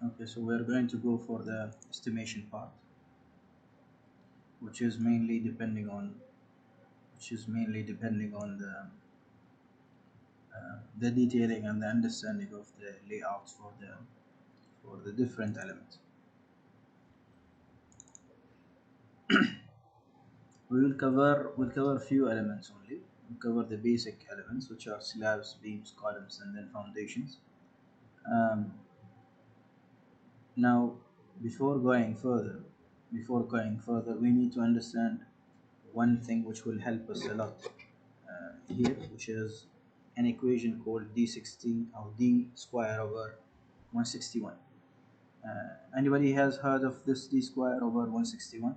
Okay, so we're going to go for the estimation part, which is mainly depending on the detailing and the understanding of the layouts for the different elements. We'll cover a few elements only. We'll cover the basic elements, which are slabs, beams, columns, and then foundations. Um, Now, before going further, we need to understand one thing which will help us a lot here, which is an equation called d60 or d square over 161. Anybody has heard of this d square over 161?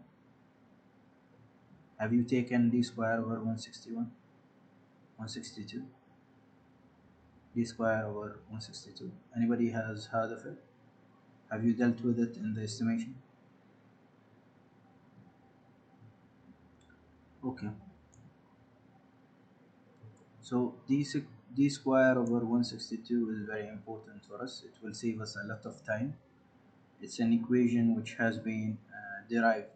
Have you taken d square over 161? 162? D square over 162. Anybody has heard of it? Have you dealt with it in the estimation? Okay. So d square over 162 is very important for us. It will save us a lot of time. It's an equation which has been derived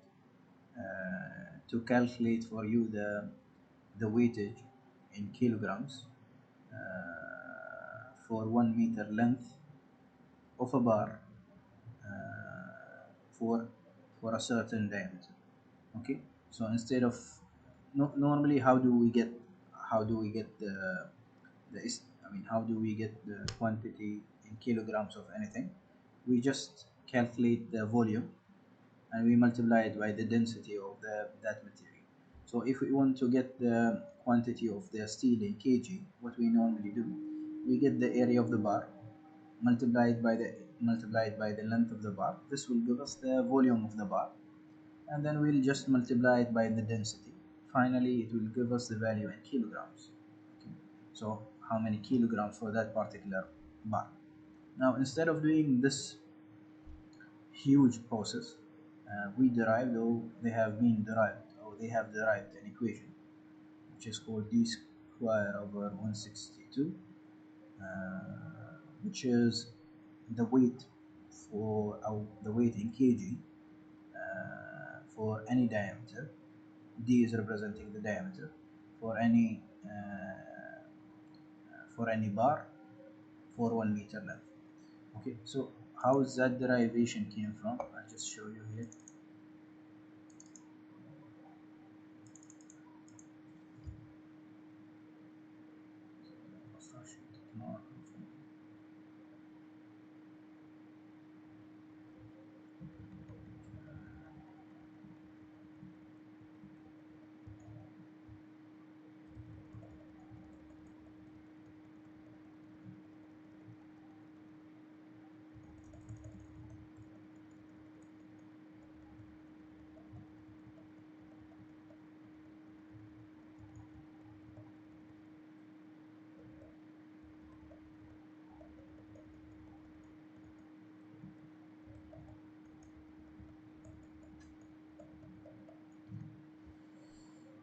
to calculate for you the weightage in kilograms for 1 meter length of a bar for a certain diameter. Okay, so instead of normally how do we get how do we get the quantity in kilograms of anything? We just calculate the volume and we multiply it by the density of that material. So if we want to get the quantity of the steel in kg, what we normally do, we get the area of the bar multiplied by the length of the bar. This will give us the volume of the bar, and then we'll just multiply it by the density. Finally, it will give us the value in kilograms. Okay. So how many kilograms for that particular bar? Now, instead of doing this huge process, they have derived an equation which is called d square over 162, which is the weight the weight in kg for any diameter. D is representing the diameter for any bar for 1 meter length. Okay, so how is that derivation came from? I'll just show you here.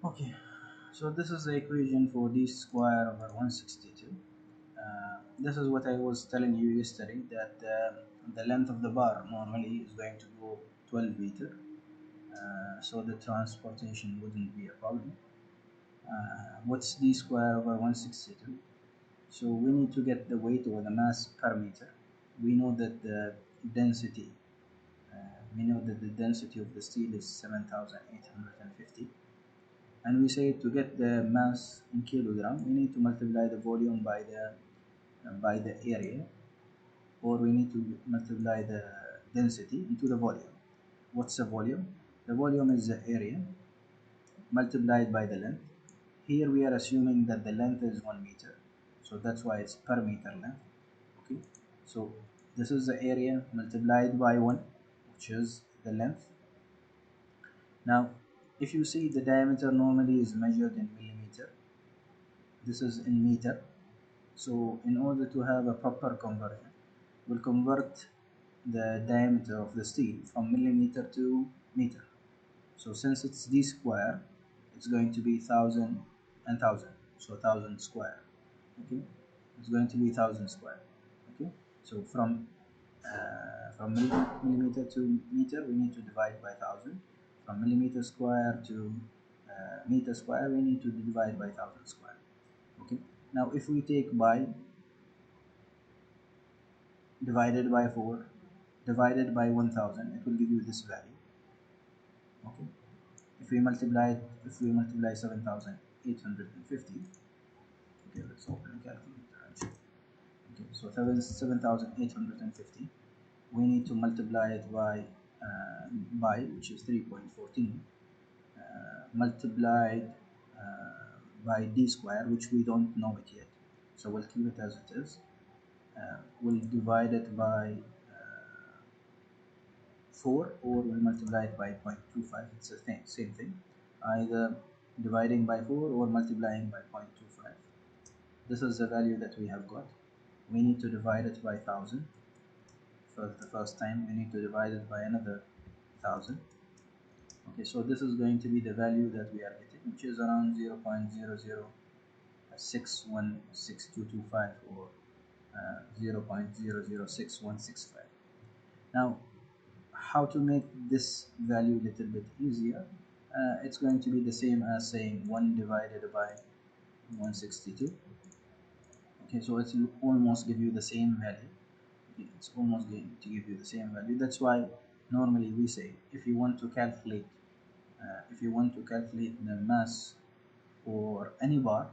Okay, so this is the equation for d square over 162. This is what I was telling you yesterday, that the length of the bar normally is going to go 12 meter, so the transportation wouldn't be a problem. What's d square over 162? So we need to get the weight or the mass per meter. We know that the density of the steel is 7,850, and we say to get the mass in kilogram, we need to multiply the volume by the area, or we need to multiply the density into the volume. What's the volume? The volume is the area multiplied by the length. Here we are assuming that the length is 1 meter, so that's why it's per meter length. Okay, so this is the area multiplied by 1, which is the length. Now, if you see, the diameter normally is measured in millimeter. This is in meter. So in order to have a proper conversion, we'll convert the diameter of the steel from millimeter to meter. So since it's d square, it's going to be 1,000 and 1,000. So 1,000 square. Okay, it's going to be 1,000 square. Okay, so from From millimeter to meter, we need to divide by 1000. From millimeter square to meter square, we need to divide by 1000 square. Okay. Now, if we take by divided by 4 divided by 1000, it will give you this value. Okay. If we multiply 7850. Okay, let's open a calculator and check. Okay, so 7850, we need to multiply it by which is 3.14, multiplied by d square, which we don't know it yet, so we'll keep it as it is. We'll divide it by 4, or we'll multiply it by 0.25. It's the same thing, either dividing by 4 or multiplying by 0.25. This is the value that we have got. We need to divide it by 1000 for the first time. We need to divide it by another 1000. Okay, so this is going to be the value that we are getting, which is around 0.00616225, or 0.006165. Now, how to make this value a little bit easier? It's going to be the same as saying 1 divided by 162. Okay, so it's almost give you the same value. Okay, it's almost going to give you the same value. That's why normally we say, if you want to calculate the mass for any bar,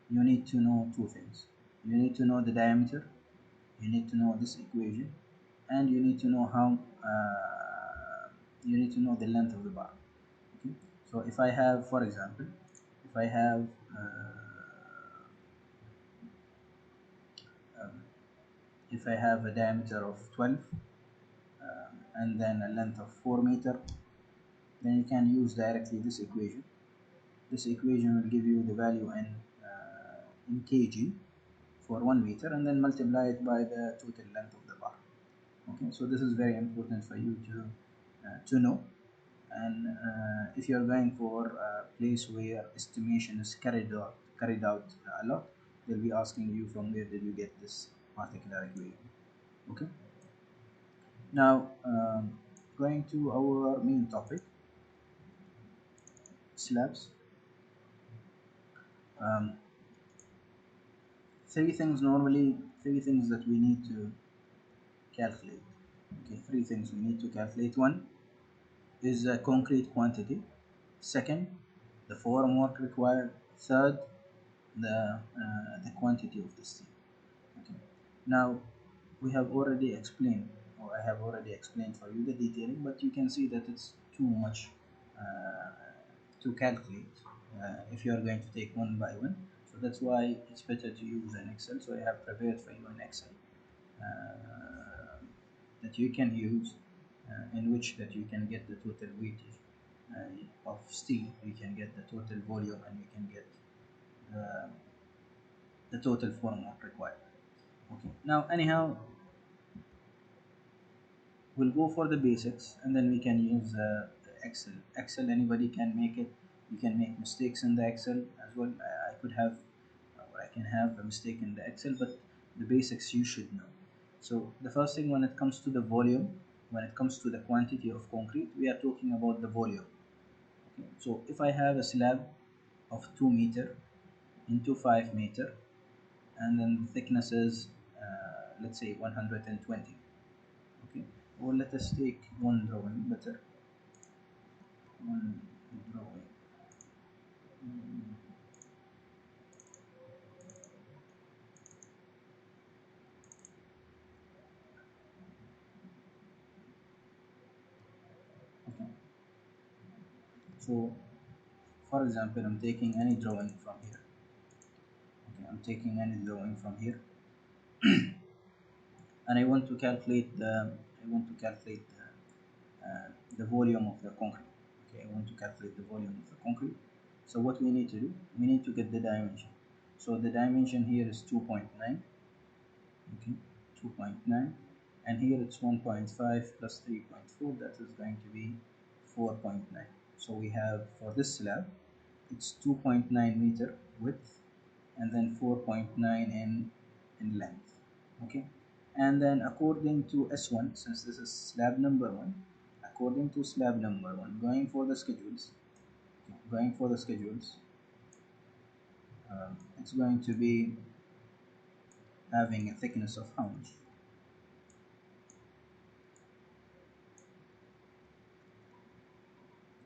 you need to know two things. You need to know the diameter, you need to know this equation, and you need to know you need to know the length of the bar. Okay, so if I have, for example, if I have um, if I have a diameter of 12, and then a length of 4 meter, then you can use directly this equation. This equation will give you the value in kg for 1 meter, and then multiply it by the total length of the bar. Okay, so this is very important for you to know. And if you are going for a place where estimation is carried out a lot, they'll be asking you from where did you get this particular equation. Okay. Now, going to our main topic, slabs. Um, three things that we need to calculate. Okay, three things we need to calculate. One is the concrete quantity. Second, the formwork required. Third, the quantity of the steel. Okay. Now, we have already explained, or I have already explained for you the detailing, but you can see that it's too much uh, to calculate if you are going to take one by one. So that's why it's better to use an Excel. So I have prepared for you an Excel that you can use, in which that you can get the total weightage of steel, you can get the total volume, and you can get uh, the total formwork required. Okay, now anyhow, we'll go for the basics, and then we can use Excel. Anybody can make it. You can make mistakes in the Excel as well. I could have, or I can have a mistake in the Excel, but the basics you should know. So the first thing, when it comes to the volume, when it comes to the quantity of concrete, we are talking about the volume. Okay, so if I have a slab of 2 meter into 5 meter, and then the thickness is let's say 120. Okay, or let us take one drawing better. One drawing. Okay, so for example, I'm taking any drawing from here. Okay, I'm taking any drawing from here, and I want to calculate the volume of the concrete. Okay, I want to calculate the volume of the concrete. So what we need to do, we need to get the dimension. So the dimension here is 2.9. Okay, 2.9, and here it's 1.5 plus 3.4, that is going to be 4.9. So we have, for this slab, it's 2.9 meter width, and then 4.9 in length. Okay, And then according to S1, since this is slab number 1, according to slab number 1, going for the schedules, it's going to be having a thickness of how much?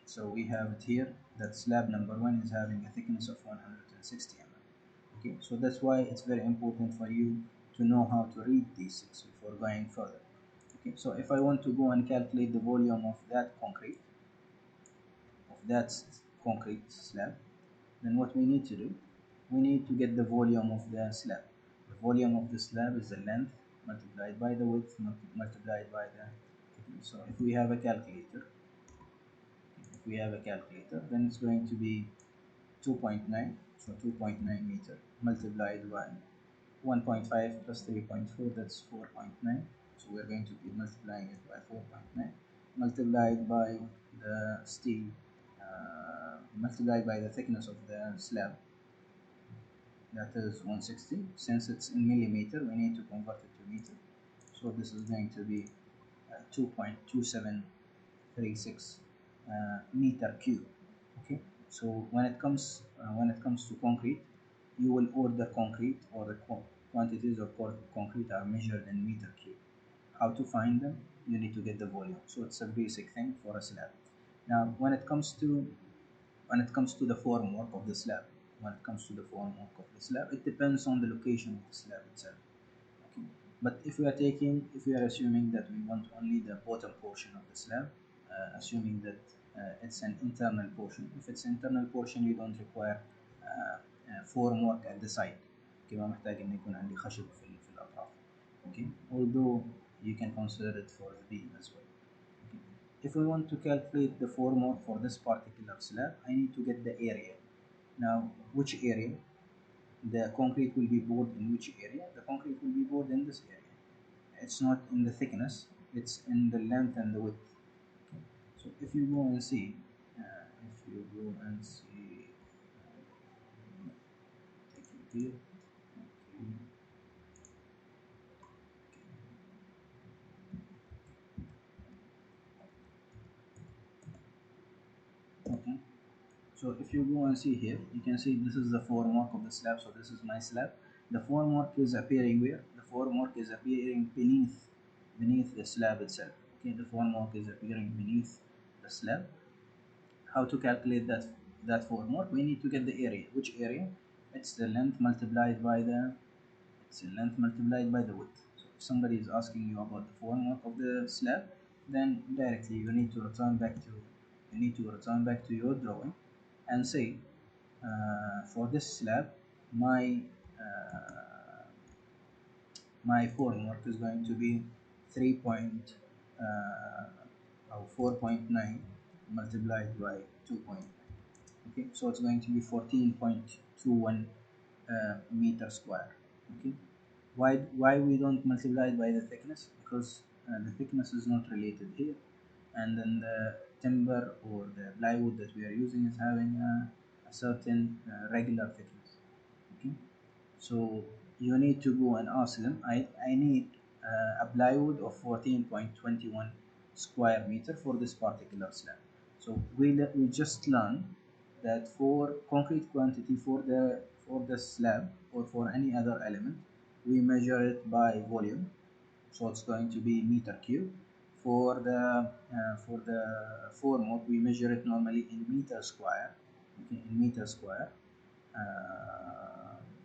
So we have it here that slab number 1 is having a thickness of 160 mm. Okay, so that's why it's very important for you to know how to read these things before going further. Okay, so if I want to go and calculate the volume of that concrete slab, then what we need to do, we need to get the volume of the slab. The volume of the slab is the length multiplied by the width multiplied by the thickness. So if we have a calculator, then it's going to be 2.9, so 2.9 meter multiplied by 1.5 plus 3.4, that's 4.9. So we're going to be multiplying it by 4.9 multiplied by the steel, multiplied by the thickness of the slab, that is 160. Since it's in millimeter, we need to convert it to meter. So this is going to be 2.2736 meter cube. Okay, so when it comes to concrete, you will order concrete, or the quantities of concrete are measured in meter cube. How to find them? You need to get the volume. So it's a basic thing for a slab. Now when it comes to the formwork of the slab, it depends on the location of the slab itself. Okay. But if we are assuming that we want only the bottom portion of the slab, assuming that it's an internal portion. If it's internal portion, you don't require formwork at the side. Okay, ما محتاج إنه يكون عندي خشب في الأطراف. Okay, although you can consider it for the beam as well. Okay. If we want to calculate the formwork for this particular slab, I need to get the area. Now, which area? The concrete will be poured in which area? The concrete will be poured in this area. It's not in the thickness, it's in the length and the width. Okay. So if you go and see, take it here. Okay. So if you go and see here, you can see this is the formwork of the slab. So this is my slab. The formwork is appearing where? The formwork is appearing beneath the slab itself. Okay, the formwork is appearing beneath the slab. How to calculate that formwork? We need to get the area. Which area? It's the length multiplied by the width. So if somebody is asking you about the formwork of the slab, then directly you need to return back to your drawing and say, for this slab, my my formwork is going to be 4.9 multiplied by 2.9. Okay, so it's going to be 14.21 meter square. Okay, why we don't multiply it by the thickness? Because the thickness is not related here, and then the timber or the plywood that we are using is having a certain regular thickness. Okay, so you need to go and ask them, I need a plywood of 14.21 square meter for this particular slab. So we just learned that for concrete quantity for the slab or for any other element, we measure it by volume. So it's going to be meter cube. For the formwork, we measure it normally in meter square. Okay, in meter square.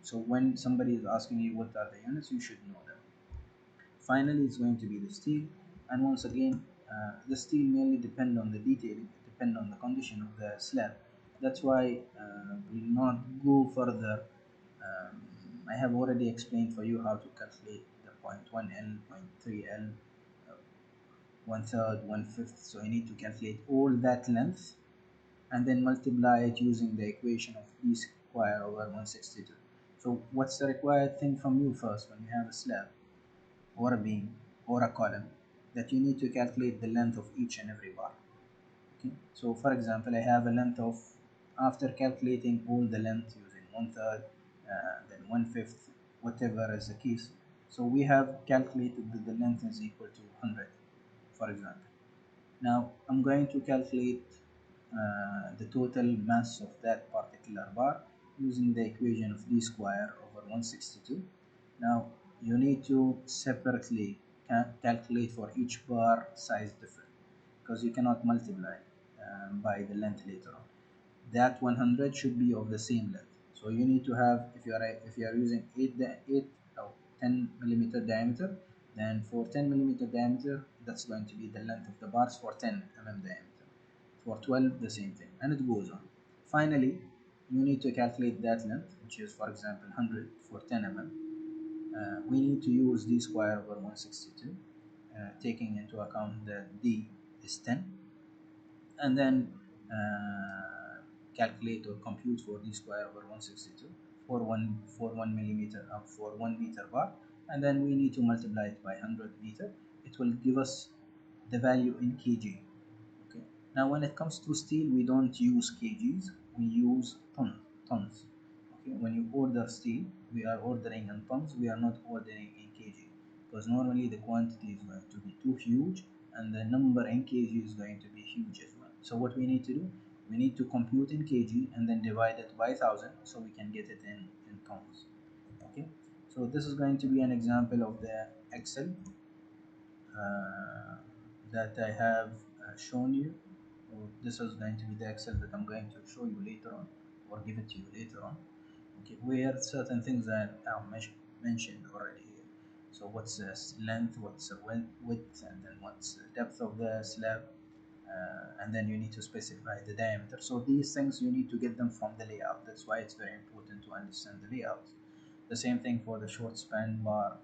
So when somebody is asking you what are the units, you should know them. Finally, it's going to be the steel, and once again, the steel mainly depend on the detailing, depend on the condition of the slab. That's why we'll not go further. I have already explained for you how to calculate the 0.1L, 0.3L, 1/3, 1/5. So I need to calculate all that length and then multiply it using the equation of d square over 162. So what's the required thing from you first when you have a slab or a beam or a column? That you need to calculate the length of each and every bar. Okay. So for example, I have a length of, after calculating all the length using 1/3, then 1/5, whatever is the case, So we have calculated that the length is equal to 100, for example. Now I'm going to calculate the total mass of that particular bar using the equation of d square over 162. Now you need to separately calculate for each bar size different, because you cannot multiply by the length later on. That 100 should be of the same length. So you need to have, if you are using 8 or 10 millimeter diameter, then for 10 millimeter diameter, that's going to be the length of the bars for 10 diameter. For 12, the same thing, and it goes on. Finally, you need to calculate that length, which is, for example, 100 for 10 we need to use d square over 162, taking into account that d is 10, and then calculate or compute for d square over 162 for 1 millimeter up for 1 meter bar, and then we need to multiply it by 100 meter. It will give us the value in kg. Okay. Now when it comes to steel, we don't use kgs, we use tons. Okay. When you order steel, we are ordering in tons, we are not ordering in kg, because normally the quantity is going to be too huge and the number in kg is going to be huge as well. So what we need to do, we need to compute in kg and then divide it by 1000 so we can get it in tons. Okay. So this is going to be an example of the Excel uh, that I have shown you. So this is going to be the Excel that I'm going to show you later on, or give it to you later on. Okay, where certain things are mentioned already here. So what's the length, what's the width, and then what's the depth of the slab, and then you need to specify the diameter. So these things you need to get them from the layout. That's why it's very important to understand the layout. The same thing for the short span bar,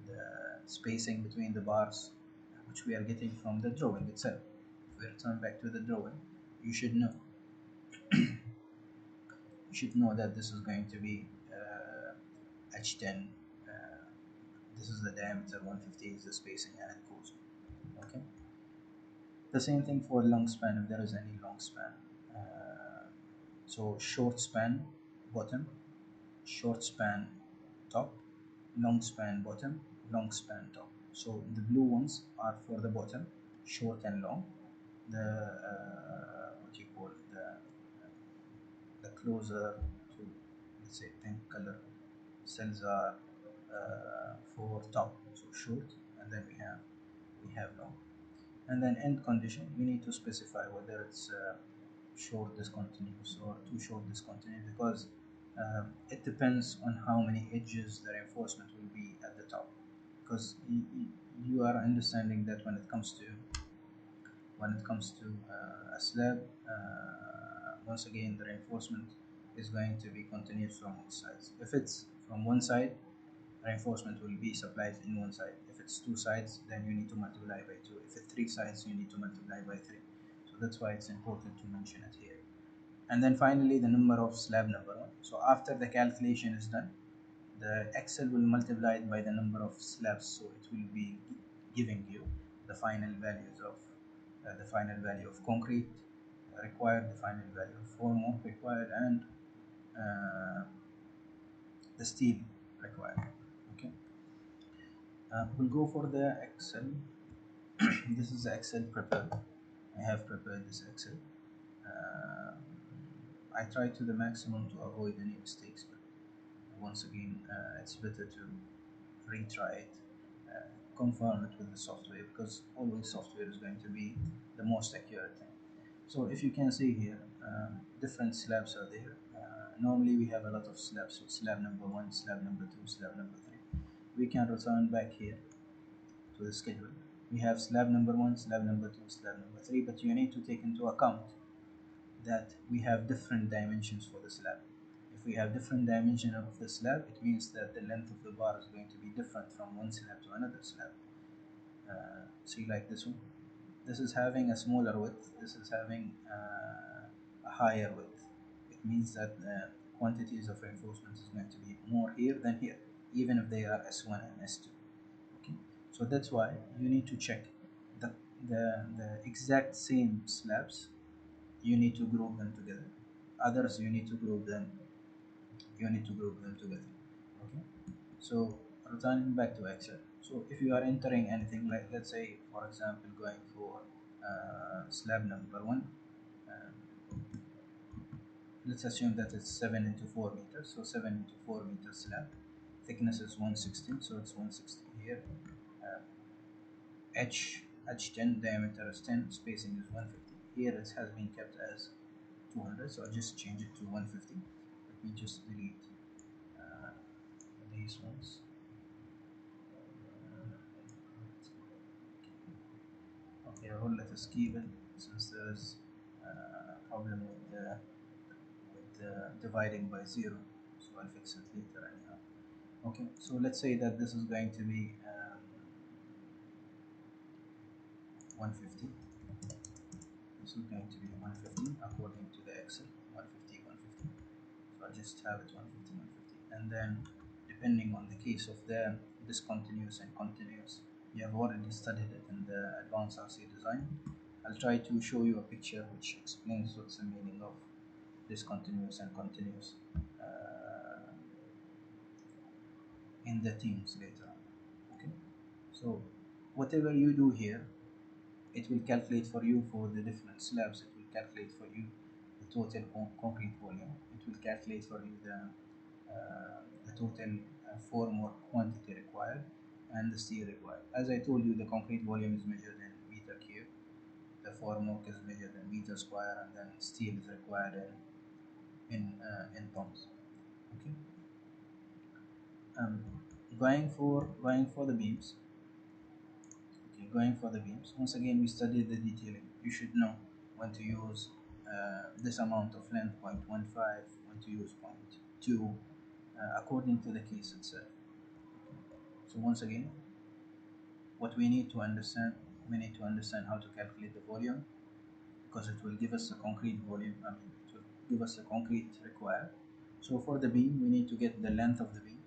the spacing between the bars, which we are getting from the drawing itself. If we return back to the drawing, you should know that this is going to be H10. Uh, this is the diameter, 150 is the spacing, and it goes on. Okay. The same thing for long span, if there is any long span. So short span bottom, short span top, long span bottom, long span top. So the blue ones are for the bottom, short and long. The what you call the closer to, let's say, pink color cells are for top, so short, and then we have long. And then end condition, you need to specify whether it's short discontinuous or too short discontinuous, because it depends on how many edges the reinforcement will be at the top. Because you are understanding that when it comes to a slab, once again the reinforcement is going to be continuous from all sides. If it's from one side, reinforcement will be supplied in one side. If it's two sides, then you need to multiply by two. If it's three sides, you need to multiply by three. So that's why it's important to mention it here. And then finally, the number of slab number one. So after the calculation is done, the Excel will multiply it by the number of slabs. So it will be giving you the final values of the final value of concrete required, the final value of formwork required, and uh, the steel required. Okay. We'll go for the Excel. This is the Excel prepared. I have prepared this Excel. Uh, I try to the maximum to avoid any mistakes, but once again, it's better to retry it, uh, confirm it with the software, because always software is going to be the most accurate thing. So if you can see here, different slabs are there. Normally we have a lot of slabs, so slab number one, slab number two, slab number three. We can return back here to the schedule. We have slab number one, slab number two, slab number three, but you need to take into account that we have different dimensions for the slab. If we have different dimension of the slab, it means that the length of the bar is going to be different from one slab to another slab. See, like this one, this is having a smaller width, this is having a higher width. It means that the quantities of reinforcement is going to be more here than here, even if they are S1 and S2. Okay, so that's why you need to check the, the exact same slabs. You need to group them together. Others you need to group them together. Okay, so returning back to Excel. So if you are entering anything, like let's say for example going for slab number one, uh, let's assume that it's 7 into 4 meters. So 7 into 4 meters slab, thickness is 116, so it's 160 here. uh, h10, diameter is 10, spacing is 150. Here it has been kept as 200, so I just change it to 150. Let me just delete uh, these ones. Okay, I will let us keep it since there is a problem with dividing by 0, so I'll fix it later anyhow. Okay, so let's say that this is going to be 150. This is going to be 150 according to the Excel. 150, 150. So I just have it 150, 150. And then depending on the case of the discontinuous and continuous, you have already studied it in the advanced RC design. I'll try to show you a picture which explains what's the meaning of discontinuous and continuous in the themes later on. Okay, so whatever you do here, it will calculate for you for the different slabs. It will calculate for you the total concrete volume. It will calculate for you the total formwork quantity required and the steel required. As I told you, the concrete volume is measured in meter cube, the formwork is measured in meter square, and then steel is required in tons. Okay. Um, going for the beams. Okay, going for the beams. Once again, we studied the detailing. You should know when to use this amount of length, 0.15, when to use 0.2, according to the case itself. So once again, what we need to understand, we need to understand how to calculate the volume, because it will give us a concrete volume. It will give us a concrete required. So for the beam, we need to get the length of the beam,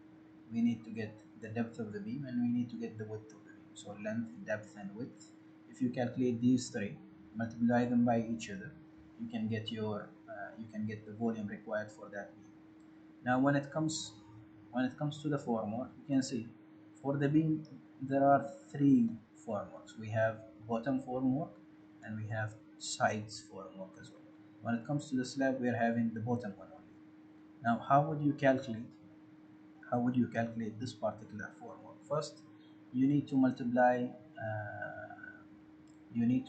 we need to get the depth of the beam, and we need to get the width of the beam. So length, depth, and width. If you calculate these three, multiply them by each other, you can get the volume required for that beam. Now when it comes to the formwork, you can see for the beam there are three formworks. We have bottom formwork and we have sides formwork as well. When it comes to the slab, we are having the bottom one only. Now how would you calculate this particular formwork? First, you need to multiply you need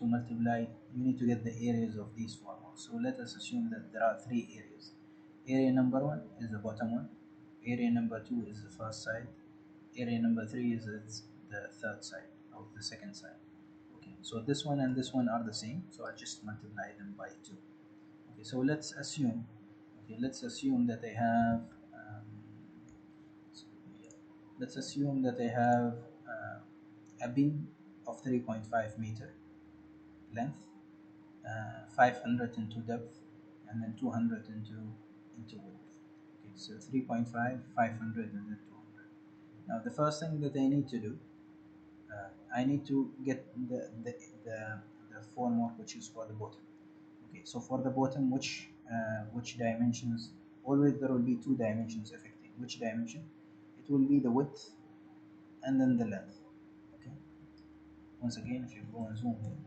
to get the areas of these formworks. So let us assume that there are three areas. Area number one is the bottom one, area number two is the first side, area number three is the third side, or the second side. Okay, so this one and this one are the same, so I just multiply them by 2. Okay, so let's assume that they have so, yeah, let's assume that they have a beam of 3.5 meter length, 500 into depth, and then 200 into width. Okay, so 3.5, 500, and then 200. Now the first thing that I need to do, I need to get the formwork which is for the bottom. Okay, so for the bottom, which dimensions? Always there will be two dimensions affecting. Which dimension? It will be the width and then the length. Okay. Once again, if you go and zoom here,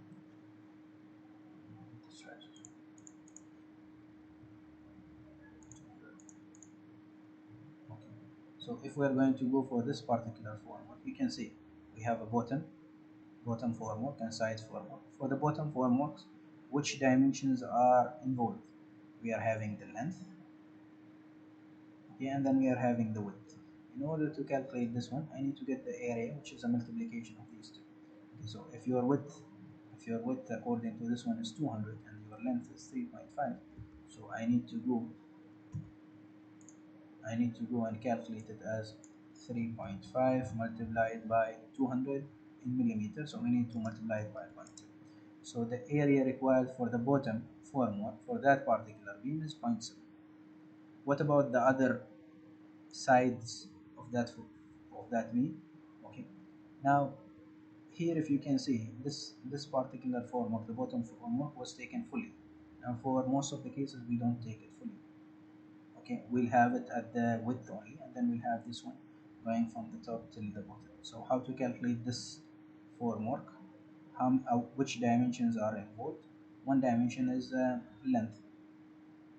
let's try to zoom. Okay. So if we are going to go for this particular formwork, you can see we have a bottom formwork and sides formwork. For the bottom formworks, which dimensions are involved? We are having the length, okay, and then we are having the width. In order to calculate this one, I need to get the area, which is a multiplication of these two. Okay, so if your width according to this one is 200 and your length is 3.5, so I need to go and calculate it as 3.5 multiplied by 200 in millimeters, so we need to multiply it by 0.2. So the area required for the bottom formwork for that particular beam is 0.7. What about the other sides of that beam? Okay, now here if you can see, this particular formwork, the bottom formwork, was taken fully. Now for most of the cases we don't take it fully. Okay, we'll have it at the width only, and then we'll have this one going from the top till the bottom. So how to calculate this formwork? Which dimensions are involved? One dimension is length,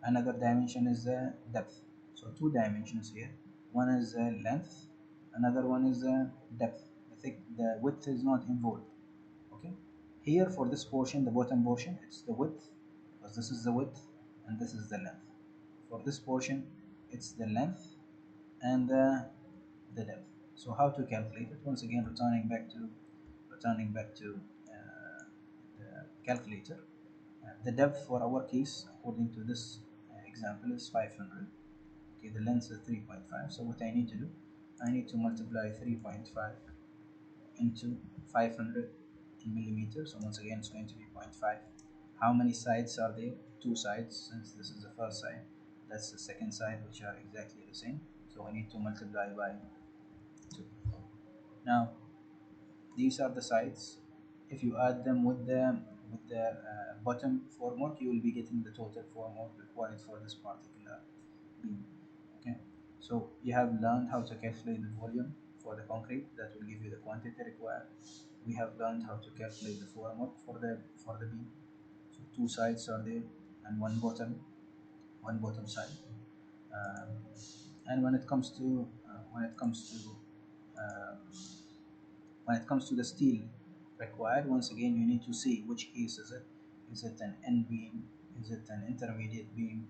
another dimension is depth. So two dimensions here. One is length, another one is depth. The width is not involved. Okay. Here for this portion, the bottom portion, it's the width, because this is the width and this is the length. For this portion, it's the length and the depth. So how to calculate it? Once again, returning back to the calculator. The depth for our case, according to this example, is 500. Okay, the length is 3.5. So what I need to do, I need to multiply 3.5 into 500 in millimeters. So once again, it's going to be zero point 0.5. How many sides are there? Two sides, since this is the first side. That's the second side, which are exactly the same. So I need to multiply by 2. Now, these are the sides. If you add them with the bottom formwork, you will be getting the total formwork required for this particular beam. Okay, so you have learned how to calculate the volume for the concrete. That will give you the quantity required. We have learned how to calculate the formwork for the beam. So two sides are there and one bottom side. Um, and uh, when it comes to the steel required, once again you need to see which case is it. Is it an end beam? Is it an intermediate beam?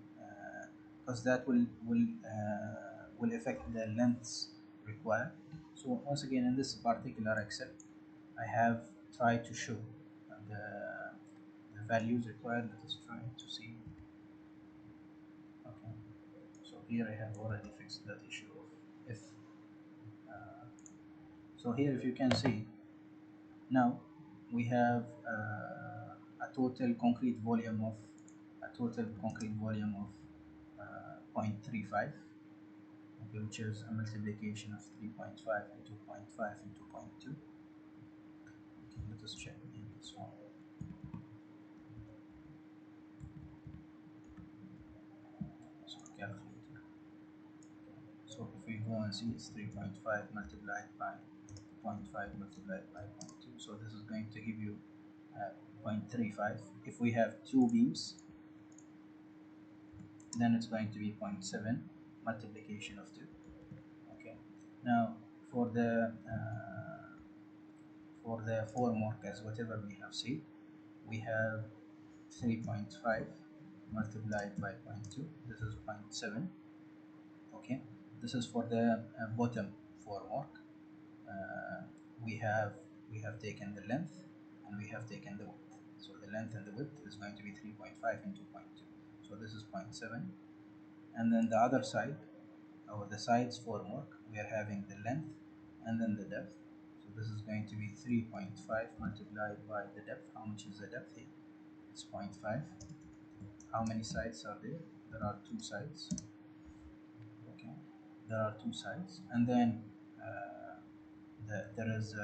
Because that will affect the lengths required. So once again, in this particular Excel, I have tried to show the values required. Let us try to see. Okay, so here I have already fixed that issue of if. So here, if you can see, now we have a total concrete volume of 0.35, okay, which is a multiplication of 3.5 and 2.5 and 2.2. Okay, let us check again this one. So calculator. So if we go and see, it's 3.5 multiplied by 0.5 multiplied by 0.2. So this is going to give you 0.35. If we have two beams, then it's going to be 0.7 multiplication of 2. Okay, now for the formwork, as whatever we have seen, we have 3.5 multiplied by zero point 0.2. This is 0.7. Okay, this is for the bottom formwork. uh, we have taken the length and we have taken the width. So the length and the width is going to be 3.5 and 2.2. So this is 0.7. And then the other side, or the sides formwork, we are having the length and then the depth. So this is going to be 3.5 multiplied by the depth. How much is the depth here? It's 0.5. How many sides are there? There are two sides. Okay, there are two sides, and then there is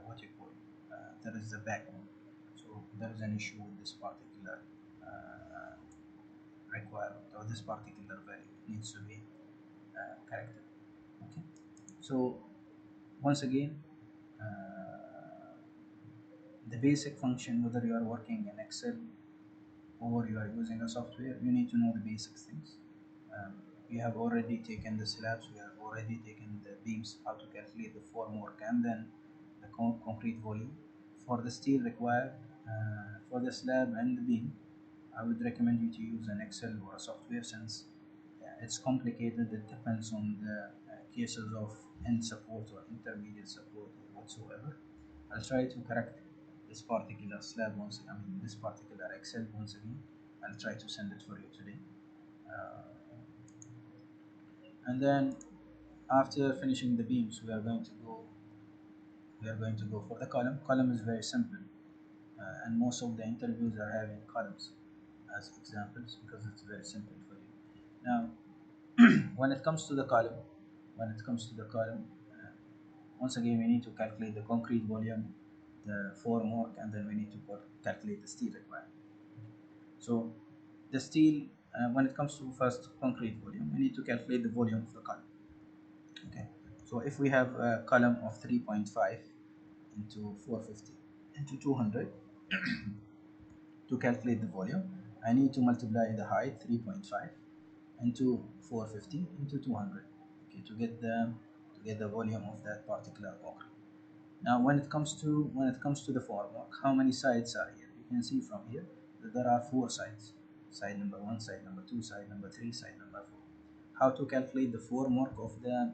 what you call there is the backbone. So there is an issue with this particular uh, requirement, or this particular value needs to be corrected. Okay, so once again, uh, the basic function, whether you are working in Excel or you are using a software, you need to know the basic things. Um, we have already taken the slabs, we have already taken the beams, how to calculate the formwork, and then the concrete volume. For the steel required, for the slab and the beam, I would recommend you to use an Excel or a software, since it's complicated. It depends on the cases of end support or intermediate support or whatsoever. I'll try to correct this particular slab this particular Excel once again. I'll try to send it for you today. Uh, and then after finishing the beams, we are going to go for the column. Column is very simple, and most of the interviews are having columns as examples because it's very simple for you. Now, when it comes to the column, when it comes to the column, once again we need to calculate the concrete volume, the formwork, and then we need to calculate the steel required. So the steel, when it comes to first concrete volume, we need to calculate the volume of the column. Okay, So if we have a column of 3.5 into 450 into 200 to calculate the volume, I need to multiply the height 3.5 into 450 into 200, okay, to get the volume of that particular concrete. Now when it comes to the formwork, how many sides are here? You can see from here that there are four sides. Side number one, side number two, side number three, side number four. How to calculate the formwork of the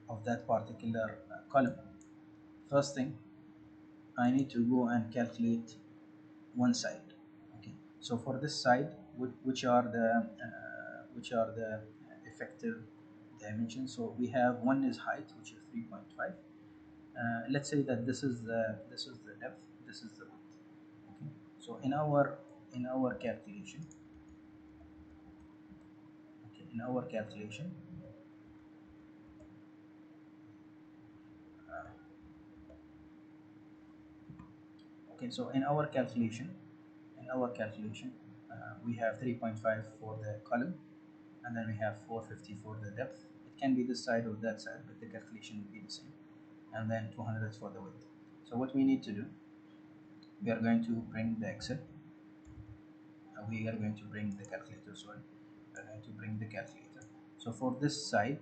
of that particular column? First thing, I need to go and calculate one side. Okay, so for this side, which are the effective dimensions? So we have one is height, which is 3.5. Let's say that this is the depth, this is the width. Okay, so in our calculation, okay, in our calculation, uh, okay, so in our calculation, we have 3.5 for the column, and then we have 450 for the depth. It can be this side or that side, but the calculation will be the same. And then 200 for the width. So what we need to do, we are going to bring the Excel. We are going to bring the calculator. Sorry, we are going to bring the calculator. So for this side,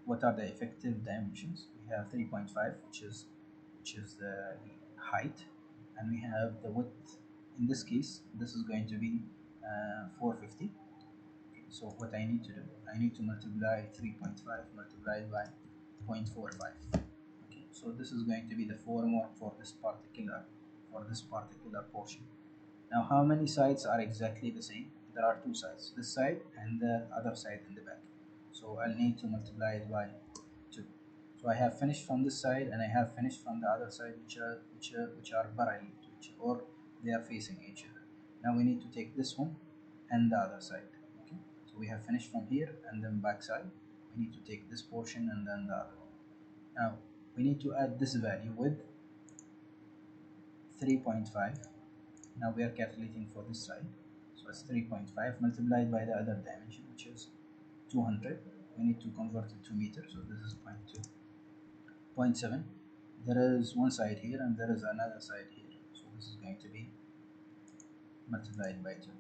what are the effective dimensions? We have 3.5, which is the height, and we have the width. In this case, this is going to be 450. So what I need to do, I need to multiply 3.5 multiplied by 0.45. Okay, so this is going to be the formwork for this particular portion. Now how many sides are exactly the same? There are two sides, this side and the other side in the back. So I'll need to multiply it by 2. So I have finished from this side and I have finished from the other side, which are parallel to each other, or they are facing each other. Now we need to take this one and the other side. Okay, so we have finished from here and then back side. We need to take this portion and then the other one. Now we need to add this value with 3.5. Now we are calculating for this side, so it's 3.5 multiplied by the other dimension, which is 200. We need to convert it to meter, so this is 0.2, 0.7. There is one side here and there is another side here, so this is going to be multiplied by 2.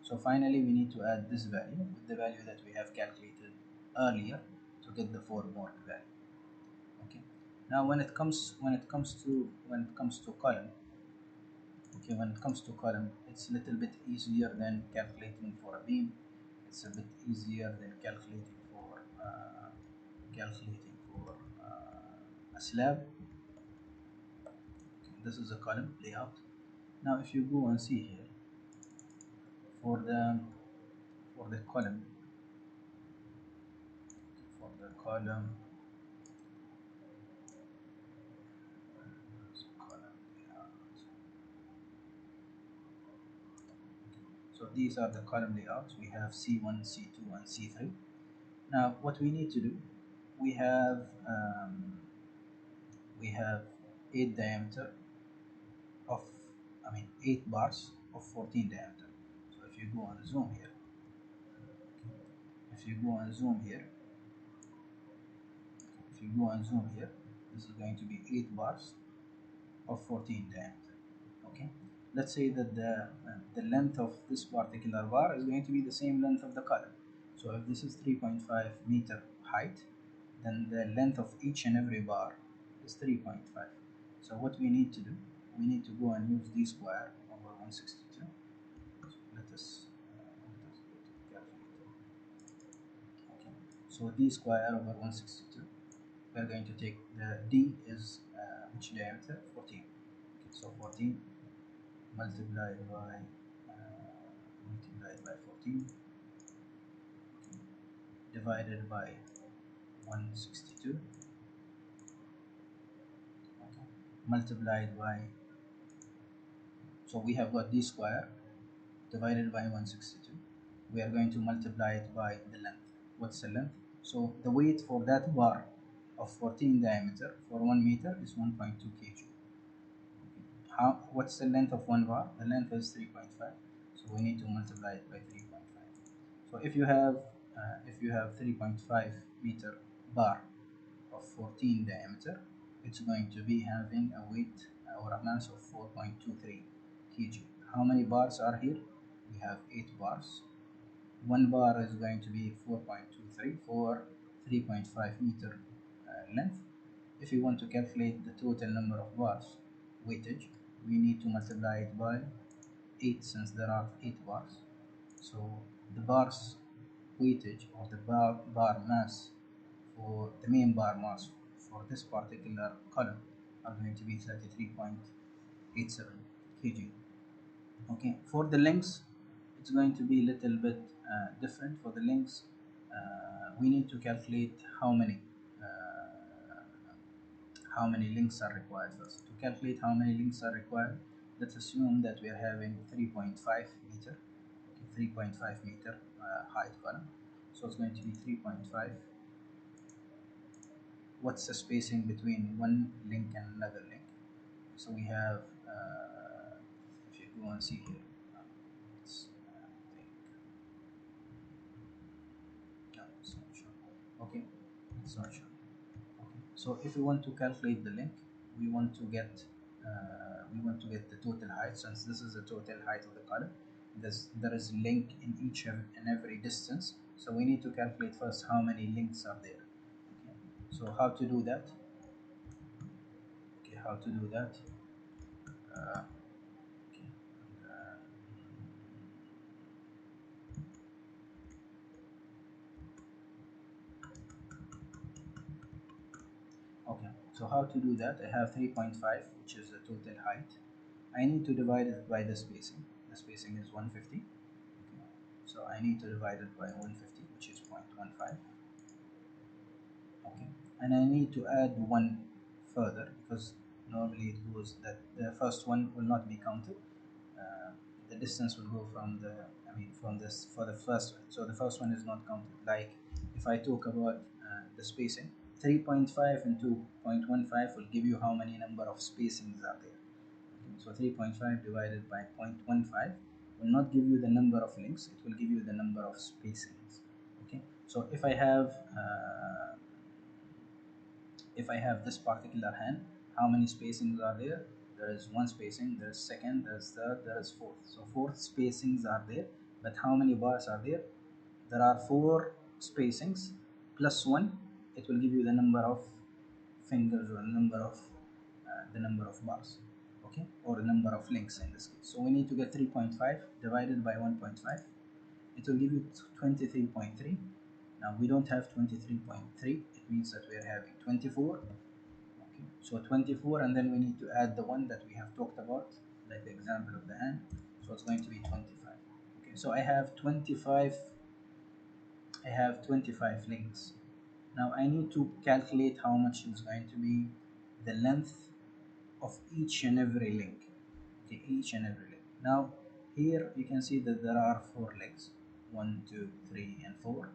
So finally we need to add this value with the value that we have calculated earlier to get the formwork value. Okay, now when it comes to column, okay, when it comes to column, it's a little bit easier than calculating for a beam. It's a bit easier than calculating for a slab. Okay, this is a column layout. Now if you go and see here for the for the column for the column column layout. So these are the column layouts. We have C1, C2, and C3. Now what we need to do, we have um, we have 8 diameter of, I mean 8 bars of 14 diameter. So if you go and zoom here, if you go and zoom here, if you go and zoom here, this is going to be 8 bars of 14 diameter. Okay, let's say that the length of this particular bar is going to be the same length of the column. So if this is 3.5 meter height, then the length of each and every bar is 3.5. So what we need to do, we need to go and use d square over 162. So let us go to the calculator. Okay, so d square over 162. We are going to take the d is which diameter? 14. Okay, so 14 multiplied by 14 divided by 162, okay, multiplied by, so we have got d square divided by 162. We are going to multiply it by the length. What's the length? So the weight for that bar of 14 diameter for 1 meter is 1.2 kg. What's the length of one bar? The length is 3.5, so we need to multiply it by 3.5. So if you have if you have 3.5 meter bar of 14 diameter, it's going to be having a weight or a mass of 4.23 kg. How many bars are here? We have 8 bars. One bar is going to be 4.23 for 3.5 meter length. If you want to calculate the total number of bars weightage, we need to multiply it by 8 since there are 8 bars. So the bars weightage or the bar mass for the main bar mass for this particular column are going to be 33.87 kg. Okay, for the links it's going to be a little bit different. For the links we need to calculate how many links are required first. To calculate how many links are required, let's assume that we are having 3.5 meter, okay, 3.5 meter height column. So it's going to be 3.5. What's the spacing between one link and another link? So we have, if you go and see here, it's, no, it's not sure. Okay, it's not sure. Okay. So if we want to calculate the link, we want to get the total height. Since this is the total height of the column, there is a link in each and every distance. So we need to calculate first how many links are there. Okay. So how to do that? Okay, how to do that? Uh, okay. Uh, Okay, so how to do that? I have 3.5, which is the total height. I need to divide it by the spacing. The spacing is 150. Okay. So I need to divide it by 150, which is 0.15. Okay, and I need to add one further because normally it goes that the first one will not be counted. Uh, the distance will go from from this for the first one. So the first one is not counted. Like if I talk about the spacing, 3.5 and 2.15 will give you how many number of spacings are there. Okay, so 3.5 divided by 0.15 will not give you the number of links, it will give you the number of spacings. Okay, so if I have this particular hand, how many spacings are there? There is one spacing, there is second, there is third, there is fourth. So fourth spacings are there, but how many bars are there? There are four spacings plus one. It will give you the number of fingers or the number of bars, okay, or the number of links in this case. So we need to get 3.5 divided by 1.5. It will give you 23.3. Now we don't have 23.3. It means that we are having 24. Okay, so 24, and then we need to add the one that we have talked about, like the example of the hand. So it's going to be 25. Okay, so I have 25. I have 25 links. Now I need to calculate how much is going to be the length of each and every link. Okay, each and every link. Now here you can see that there are four legs, 1, 2, 3, and 4.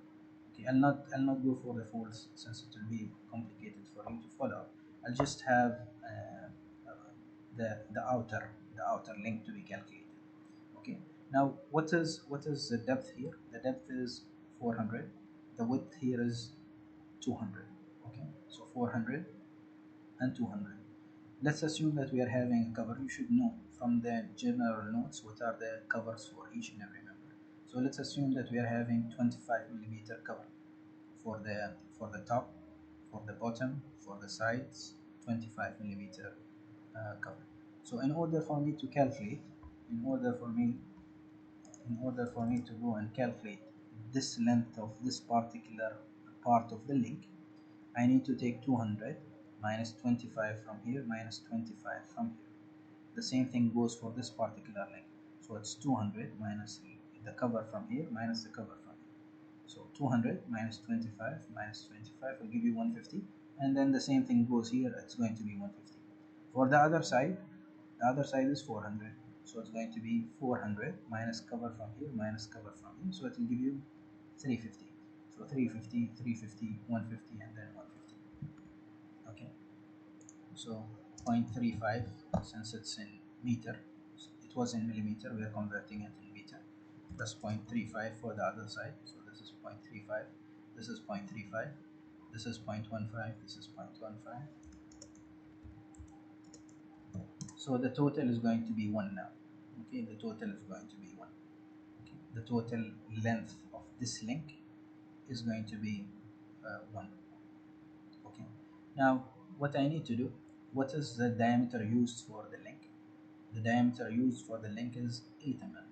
Okay, I'll not go for the folds since it will be complicated for you to follow. I'll just have the outer link to be calculated. Okay, now what is the depth here? The depth is 400. The width here is 200. Okay, so 400 and 200. Let's assume that we are having a cover. You should know from the general notes what are the covers for each and every member. So let's assume that we are having 25 millimeter cover for the top, for the bottom, for the sides, 25 millimeter cover. So in order for me to calculate, in order for me to go and calculate this length of this particular part of the link, I need to take 200 minus 25 from here minus 25 from here. The same thing goes for this particular link. So it's 200 minus the cover from here minus the cover from here. So 200 minus 25 minus 25 will give you 150, and then the same thing goes here, it's going to be 150. For the other side, is 400. So it's going to be 400 minus cover from here minus cover from here. So it will give you 350. So 350, 350, 150, and then 150. Okay. So 0.35, since it's in meter, it was in millimeter, we are converting it in meter, plus 0.35 for the other side. So this is 0.35, this is 0.35, this is 0.15, this is 0.15. So the total is going to be 1 now. Okay, the total is going to be 1. Okay. The total length of this link is going to be 1. Okay. Now what I need to do, what is the diameter used for the link? The diameter used for the link is 8 mm.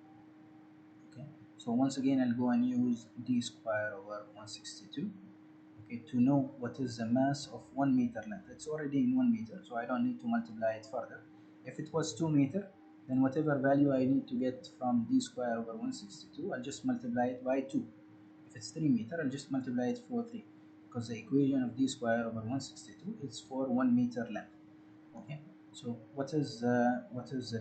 Okay. So once again I'll go and use d square over 162. Okay, to know what is the mass of 1 meter length. It's already in 1 meter, so I don't need to multiply it further. If it was 2 meter, then whatever value I need to get from d square over 162, I'll just multiply it by 2. If it's 3 meter, I'll just multiply it for 3, because the equation of d square over 162 is for 1 meter length. Okay, so what is the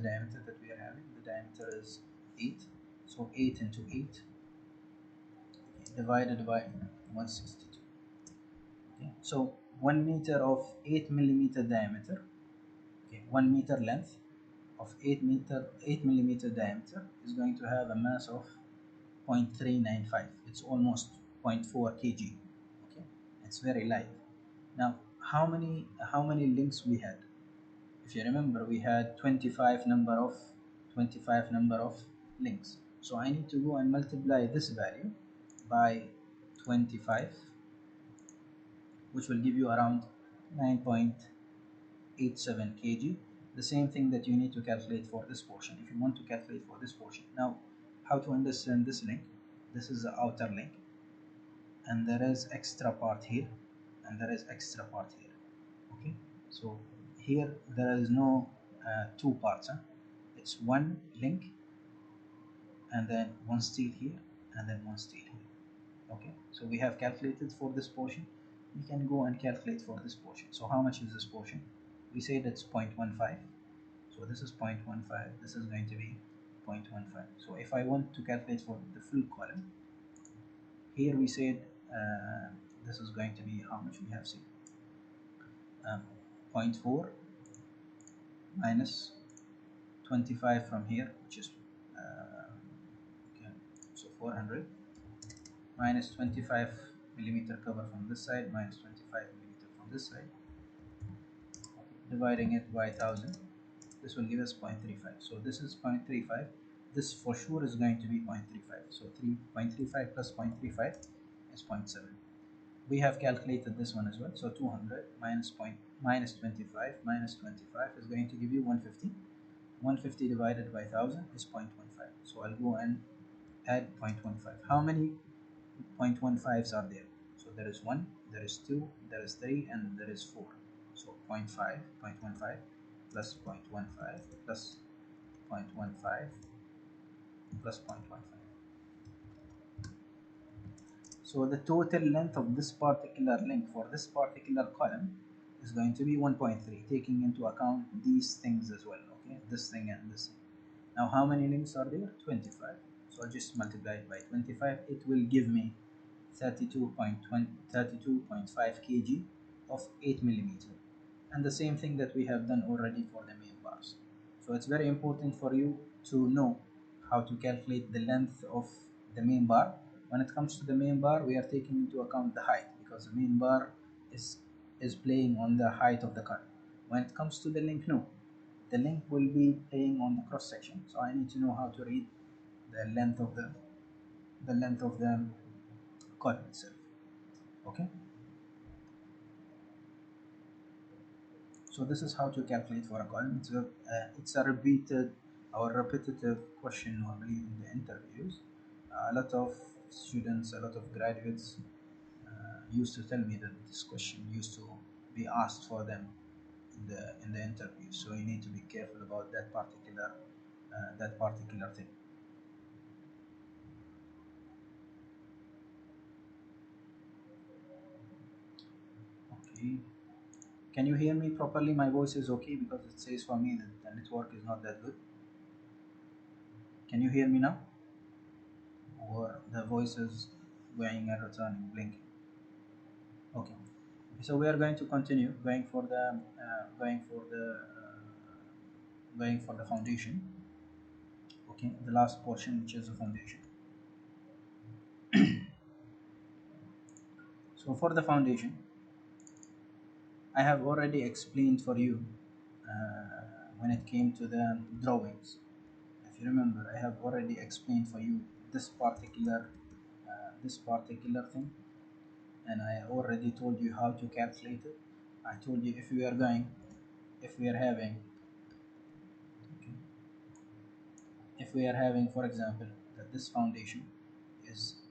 diameter that we are having? The diameter is 8, so 8 into 8 divided by 162. Okay, so 1 meter of 8 millimeter diameter, okay, 1 meter length of 8 millimeter diameter is going to have a mass of 0.395. It's almost 0.4 kg. Okay, it's very light. Now how many links we had? If you remember, we had 25 number of links. So I need to go and multiply this value by 25, which will give you around 9.87 kg. The same thing that you need to calculate for this portion. If you want to calculate for this portion, now how to understand this link? This is the outer link, and there is extra part here, and there is extra part here. Okay, so here there is no two parts. It's one link, and then one steel here, and then one steel here. Okay, so we have calculated for this portion. We can go and calculate for this portion. So how much is this portion? We say that's 0.15. So this is 0.15, this is going to be 0.15. So if I want to calculate for the full column, here we said this is going to be how much we have seen, um, 0.4 minus 25 from here, which is okay, so 400 minus 25 millimeter cover from this side minus 25 millimeter from this side, dividing it by 1000. This will give us 0.35. So this is 0.35. This for sure is going to be 0.35. So 3.35 plus 0.35 is 0.7. We have calculated this one as well. So 200 minus 25 minus 25 is going to give you 150. 150 divided by 1000 is 0.15. So I'll go and add 0.15. How many 0.15s are there? So there is 1, there is 2, there is 3, and there is 4. So 0.5, 0.15 plus 0.15 plus 0.15 plus 0.15. So the total length of this particular link for this particular column is going to be 1.3, taking into account these things as well. Okay, this thing and this thing. Now how many links are there? 25. So I'll just multiply it by 25. It will give me 32.5 kg of 8 millimeter, and the same thing that we have done already for the main bars. So it's very important for you to know how to calculate the length of the main bar. When it comes to the main bar, we are taking into account the height, because the main bar is playing on the height of the cut. When it comes to the link, no, the link will be playing on the cross section. So I need to know how to read the length of the column itself. Okay, so this is how to calculate for a column. It's a repeated or repetitive question normally in the interviews. A lot of students, a lot of graduates used to tell me that this question used to be asked for them in the interview. So you need to be careful about that particular thing. Okay. Can you hear me properly? My voice is okay, because it says for me that the network is not that good. Can you hear me now? Or the voice is going and returning, blinking? Okay. So we are going to continue going for the foundation. Okay, the last portion, which is the foundation. So for the foundation, I have already explained for you when it came to the drawings. If you remember, I have already explained for you this particular thing, and I already told you how to calculate it. I told you if we are having, okay, if we are having, for example, that this foundation is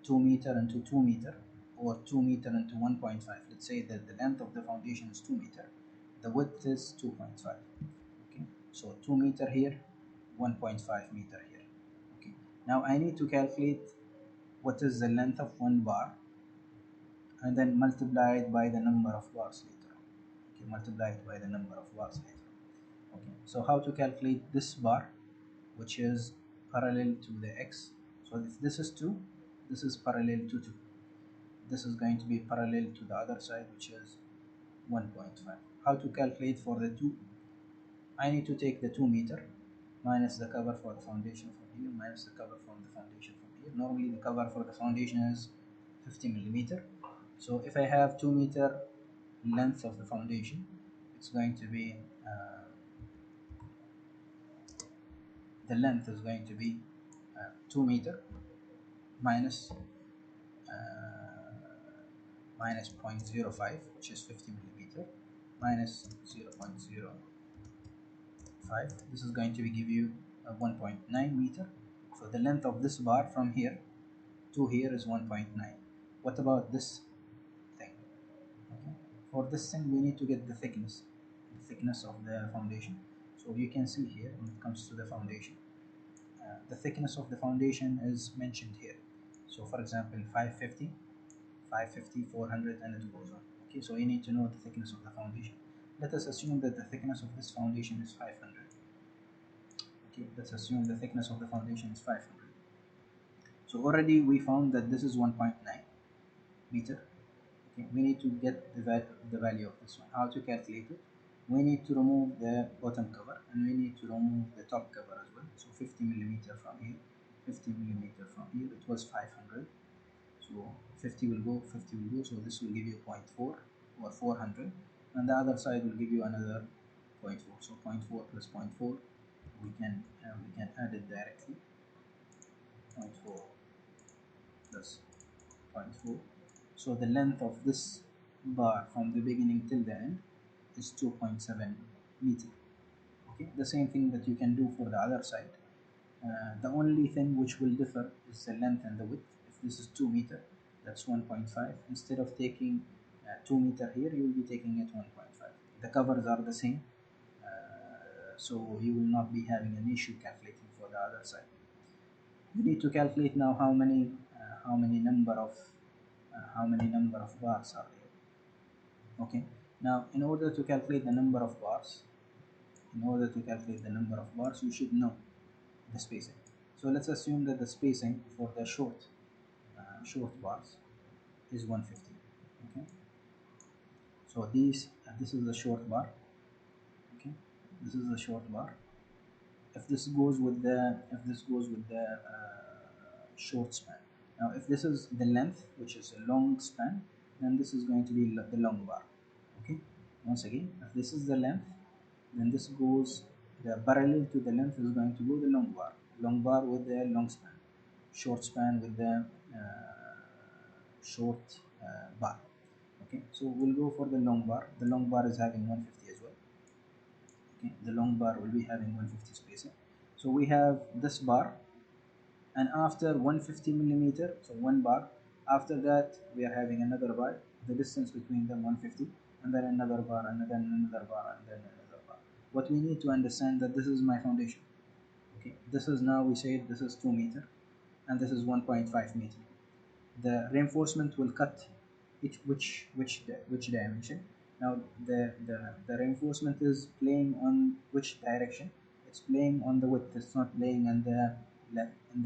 2 meter into 2 meter, or 2 meter into 1.5. Let's say that the length of the foundation is 2 meter, the width is 2.5. Okay, so 2 meter here, 1.5 meter here. Okay, now I need to calculate what is the length of one bar, and then multiply it by the number of bars later. Okay, multiply it by the number of bars later. Okay, so how to calculate this bar, which is parallel to the x? So if this is 2, this is parallel to 2. This is going to be parallel to the other side, which is 1.5. How to calculate for the 2? I need to take the 2 meter minus the cover for the foundation from here, minus the cover from the foundation from here. Normally the cover for the foundation is 50 millimeter. So if I have 2 meter length of the foundation, it's going to be the length is going to be 2 meter minus minus 0.05, which is 50 millimeter, minus 0.05. This is going to give you 1.9 meter. So the length of this bar from here to here is 1.9. What about this thing? Okay. For this thing, we need to get the thickness of the foundation. So you can see here when it comes to the foundation, the thickness of the foundation is mentioned here. So for example, 550, 550, 400, and it goes on. Okay, so you need to know the thickness of the foundation. Let us assume that the thickness of this foundation is 500. Okay, let's assume the thickness of the foundation is 500. So already we found that this is 1.9 meter. Okay, we need to get the value of this one. How to calculate it? We need to remove the bottom cover, and we need to remove the top cover as well. So 50 millimeter from here, 50 millimeter from here. It was 500. So 50 will go, 50 will go. So this will give you 0.4 or 400, and the other side will give you another 0.4. So 0.4 plus 0.4, we can add it directly. 0.4 plus 0.4. So the length of this bar from the beginning till the end is 2.7 meter. Okay, the same thing that you can do for the other side. The only thing which will differ is the length and the width. If this is 2 meter, that's 1.5. Instead of taking 2 meter here, you will be taking it 1.5. The covers are the same, so you will not be having an issue calculating for the other side. You need to calculate now how many number of bars are there. Okay, now in order to calculate the number of bars, you should know the spacing. So let's assume that the spacing for the short bars is 150. Okay, so this is the short bar. Okay, this is the short bar. If this goes with the short span. Now if this is the length, which is a long span, then this is going to be the long bar. Okay, once again, if this is the length, then this goes, the parallel to the length is going to go the long bar with the long span, short span with the short bar. Okay, so we'll go for the long bar. The long bar is having 150 as well. Okay, the long bar will be having 150 spacing. So we have this bar, and after 150 millimeter, so one bar, after that we are having another bar, the distance between them 150, and then another bar, and then another bar, and then another bar. What we need to understand that this is my foundation. Okay, this is, now we say this is 2 meter, and this is 1.5 meter. The reinforcement will cut which dimension. Now the reinforcement is playing on which direction? It's playing on the width. It's not playing on the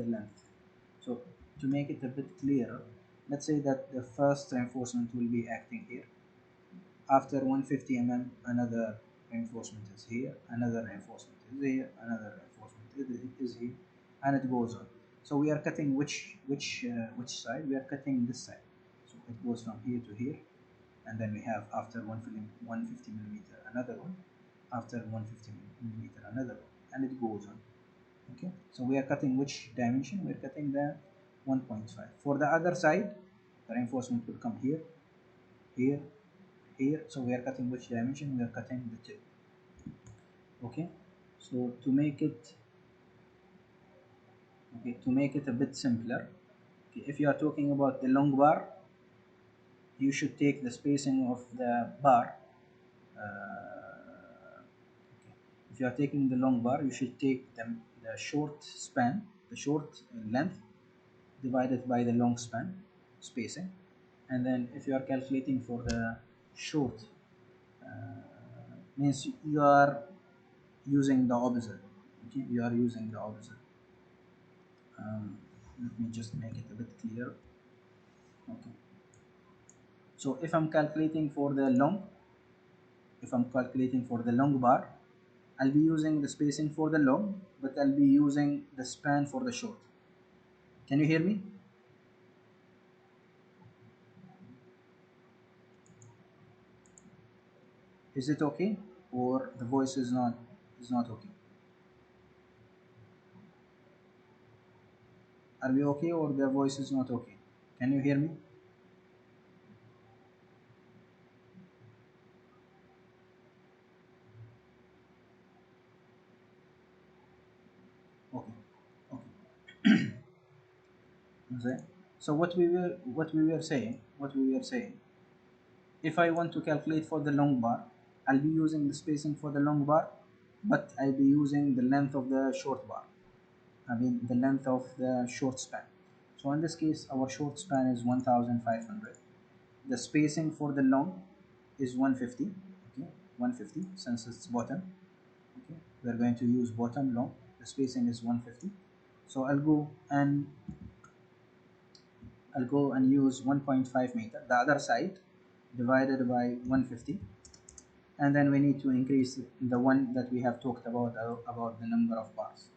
length. So to make it a bit clearer, let's say that the first reinforcement will be acting here. After 150 mm, another reinforcement is here, another reinforcement is here, another reinforcement is here, and it goes on. So we are cutting which side? We are cutting this side. So it goes from here to here, and then we have after 150 millimeter another one, after 150 millimeter another one, and it goes on. Okay, so we are cutting which dimension? We are cutting the 1.5. For the other side, the reinforcement will come here, here, here. So we are cutting which dimension? We are cutting the tip. Okay, so to make it a bit simpler, okay, if you are talking about the long bar, you should take the spacing of the bar. Okay. If you are taking the long bar, you should take the short span, the short length divided by the long span spacing, and then if you are calculating for the short, means you are using the opposite. Okay, you are using the opposite. Let me just make it a bit clearer. Okay, so if I'm calculating for the long, bar, I'll be using the spacing for the long, but I'll be using the span for the short. Can you hear me? Is it okay, or the voice is not okay? Are we okay, or the voice is not okay? Can you hear me? Okay, okay. Okay. So what we were saying, if I want to calculate for the long bar, I'll be using the spacing for the long bar, but I'll be using the length of the short bar. I mean the length of the short span. So in this case, our short span is 1500. The spacing for the long is 150. Okay, 150 since it's bottom. Okay, we are going to use bottom long. The spacing is 150. So I'll go and use 1.5 meter, the other side, divided by 150, and then we need to increase the one that we have talked about the number of bars.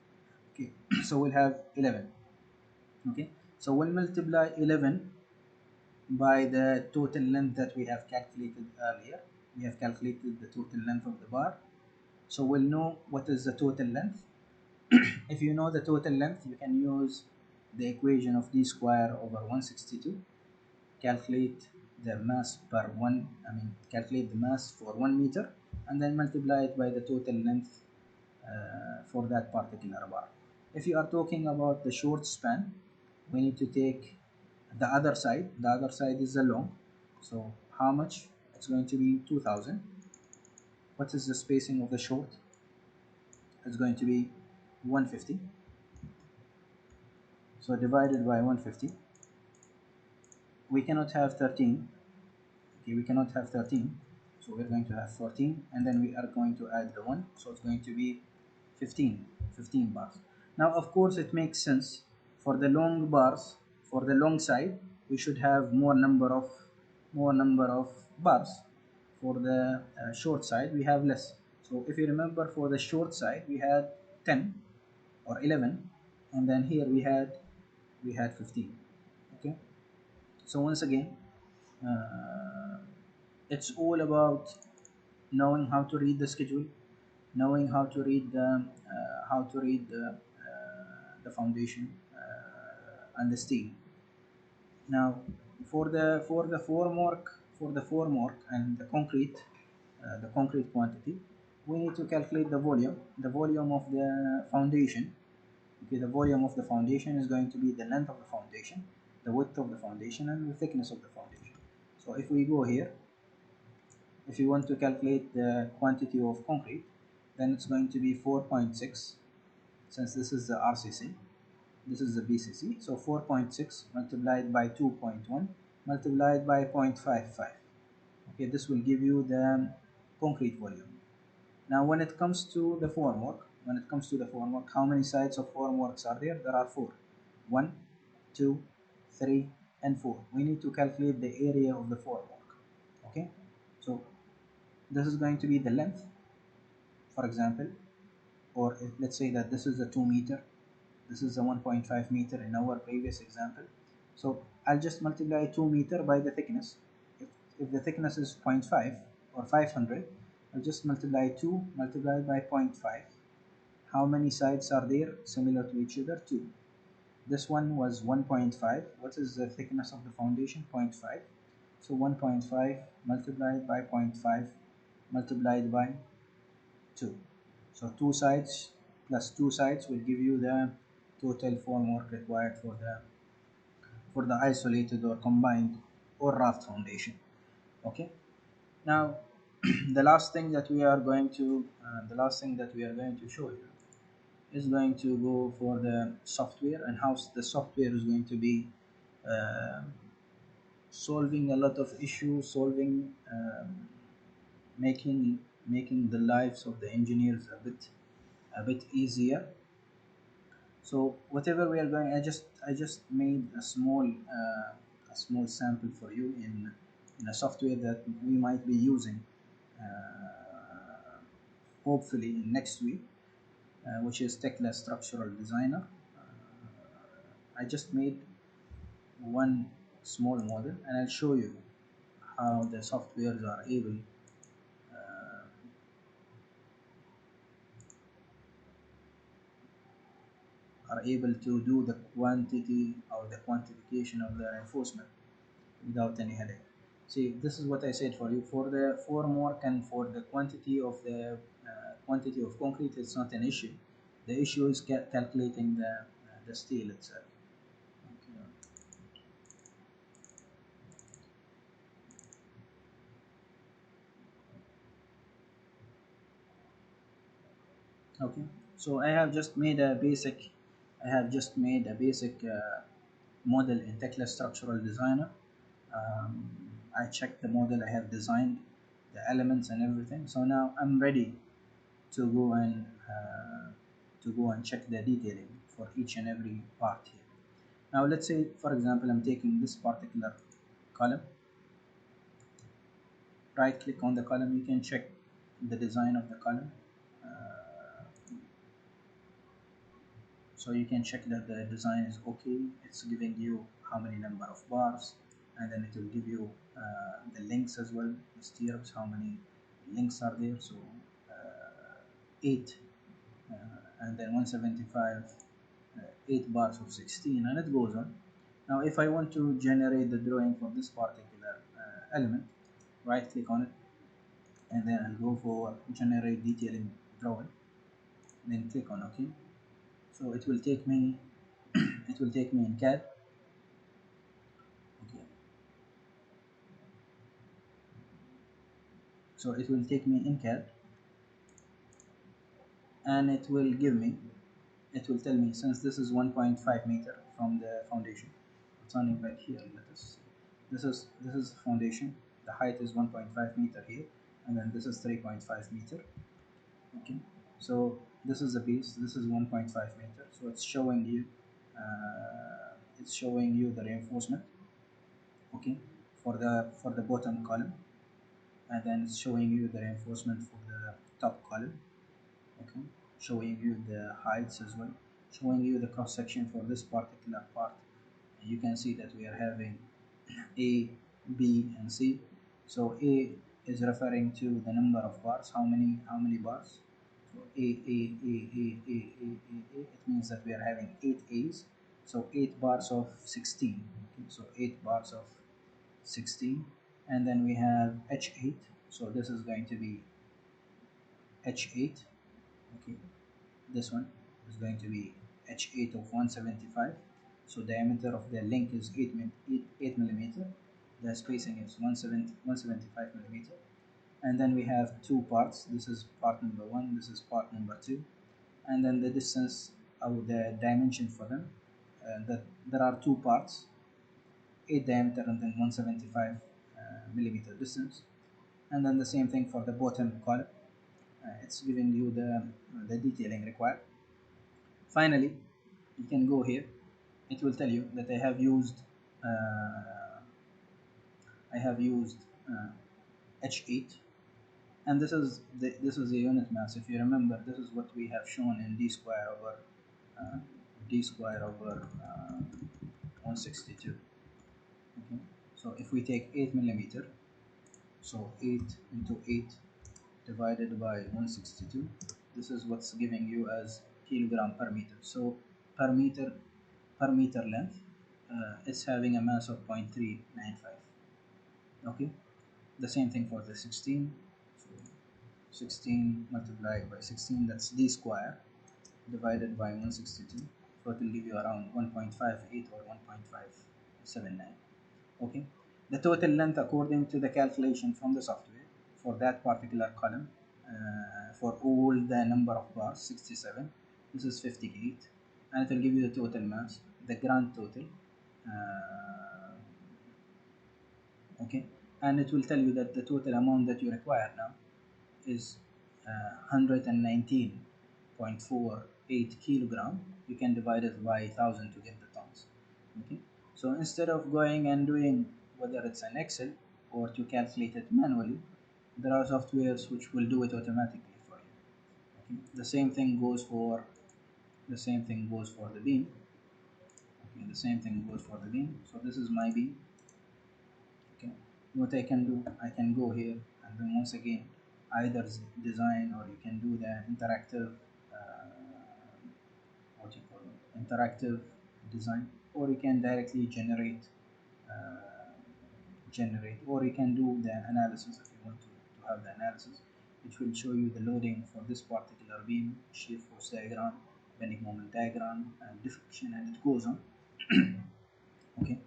Okay, so we'll have 11. Okay, so we'll multiply 11 by the total length that we have calculated earlier. We have calculated the total length of the bar, so we'll know what is the total length. If you know the total length, you can use the equation of d square over 162, calculate the mass per one, calculate the mass for 1 meter, and then multiply it by the total length for that particular bar. If you are talking about the short span, we need to take the other side. The other side is the long. So how much? It's going to be 2000. What is the spacing of the short? It's going to be 150. So divided by 150, we cannot have 13. Okay, we cannot have 13, so we're going to have 14, and then we are going to add the 1, so it's going to be 15 bars. Now of course it makes sense, for the long bars, for the long side, we should have more number of bars. For the short side, we have less. So if you remember, for the short side we had 10 or 11, and then here we had 15. Okay, so once again, uh, it's all about knowing how to read the schedule, knowing how to read the foundation and the steel. Now, for the formwork and the concrete quantity, we need to calculate the volume of the foundation. Okay, the volume of the foundation is going to be the length of the foundation, the width of the foundation, and the thickness of the foundation. So if we go here, if you want to calculate the quantity of concrete, then it's going to be 4.6, since this is the RCC, this is the BCC, so 4.6 multiplied by 2.1 multiplied by 0.55. Okay, this will give you the concrete volume. Now when it comes to the formwork, how many sides of formworks are there? There are 4. 1, 2, 3, and 4. We need to calculate the area of the formwork. Okay, so this is going to be the length, for example, or let's say that this is a 2 meter, this is a 1.5 meter in our previous example. So I'll just multiply 2 meter by the thickness. If the thickness is zero point 0.5 or 500, I'll just multiply 2 multiplied by zero point 0.5. How many sides are there similar to each other? 2. This one was 1.5. What is the thickness of the foundation? 0.5. So 1.5 multiplied by zero point 0.5 multiplied by 2. So 2 sides plus 2 sides will give you the total formwork required for the isolated or combined or raft foundation. Okay. Now the last thing that we are going to show you is going to go for the software and how the software is going to be uh, solving a lot of issues, making the lives of the engineers a bit easier. So whatever we are going, I just made a small sample for you in a software that we might be using hopefully next week, which is Tecla Structural Designer. I just made one small model, and I'll show you how the softwares are able to do the quantity or the quantification of the reinforcement without any headache. See, this is what I said for you. For the formwork and for the quantity of concrete, it's not an issue. The issue is calculating the steel itself. Okay. Okay. So I have just made a basic model in Tecla Structural Designer. Um, I checked the model I have designed, the elements and everything. So now I'm ready to go and check the detailing for each and every part here. Now let's say, for example, I'm taking this particular column. Right click on the column. You can check the design of the column. Uh, so you can check that the design is okay. It's giving you how many number of bars, and then it will give you the links as well, the stirrups, how many links are there. So 8, and then 175, 8 bars of 16, and it goes on. Now if I want to generate the drawing for this particular element, right click on it, and then I'll go for generate detailing drawing, then click on OK. So it will take me in CAD. Okay. So it will take me in CAD, and it will tell me, since this is 1.5 meter from the foundation, it's running right here. Let us see. This is foundation. The height is 1.5 meter here, and then this is 3.5 meter. Okay. So this is the base. This is 1.5 meter. So it's showing you the reinforcement. Okay, for the bottom column, and then it's showing you the reinforcement for the top column. Okay, showing you the heights as well, showing you the cross section for this particular part. You can see that we are having A, B, and C. So A is referring to the number of bars. How many bars? So A. It means that we are having 8 A's. So 8 bars of 16. Okay, so 8 bars of 16, and then we have H8. So this is going to be H8. Okay, this one is going to be H8 of 175. So diameter of the link is 8 millimeter. The spacing is 175 millimeter. And then we have two parts. This is part number 1. This is part number 2. And then the distance of the dimension for them. That there are two parts, 8 diameter and then 175 millimeter distance. And then the same thing for the bottom column. It's giving you the detailing required. Finally, you can go here. It will tell you that uh, I have used H8, and this is the unit mass. If you remember, this is what we have shown in uh, d square over 162. Okay, so if we take 8 millimeter, so 8 into 8 divided by 162, this is what's giving you as kilogram per meter. So per meter length, it's having a mass of 0.395. Okay, the same thing for the 16. So 16 multiplied by 16, that's d square, divided by 162, so it will give you around 1.58 or 1.579. Okay, the total length according to the calculation from the software for that particular column, for all the number of bars, 67, this is 58, and it will give you the total mass, the grand total. uh, okay, and it will tell you that the total amount that you require now is 119.48 kilogram. You can divide it by 1000 to get the tons. Okay, so instead of going and doing whether it's an Excel or to calculate it manually, there are softwares which will do it automatically for you. Okay, the beam. Okay, the same thing goes for the beam. So this is my beam. Okay, what I can do, I can go here and then once again either design, or you can do the interactive, what you call it, interactive design, or you can directly uh, generate, or you can do the analysis if you want to have the analysis, which will show you the loading for this particular beam, shear force diagram, bending moment diagram, and deflection, and it goes on. Okay,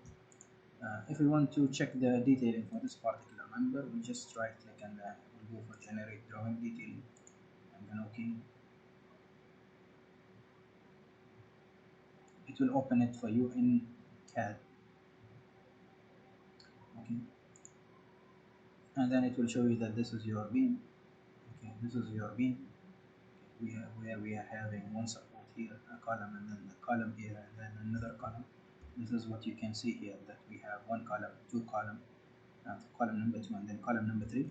if we want to check the detailing for this particular member, we just right click and we'll go for generate drawing detailing, and then okay, it will open it for you in CAD. Okay, and then it will show you that this is your beam. Okay, this is your beam. We have where we are having one support here, a column, and then the column here, and then another column. This is what you can see here, that we have one column, two column, column number 2, and then column number 3.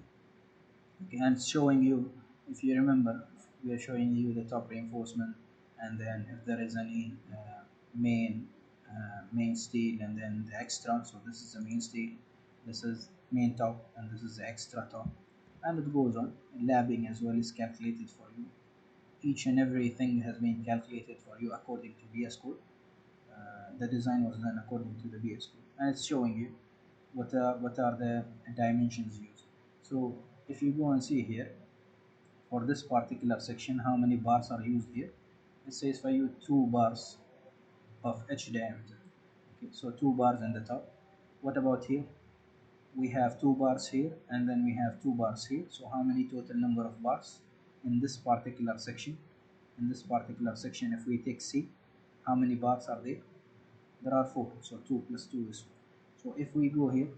Okay, and it's showing you, if you remember, we are showing you the top reinforcement, and then if there is any main steel, and then the extra. So this is the main steel, this is main top, and this is the extra top, and it goes on. Labbing as well is calculated for you. Each and everything has been calculated for you according to BS code. The design was done according to the BS code, and it's showing you what are the dimensions used. So if you go and see here, for this particular section, how many bars are used here, it says for you 2 bars of H diameter. Okay, so 2 bars in the top. What about here? We have 2 bars here, and then we have 2 bars here. So how many total number of bars in this particular section? In this particular section, if we take C, how many bars are there? There are 4. So 2 plus 2 is 4. So if we go here,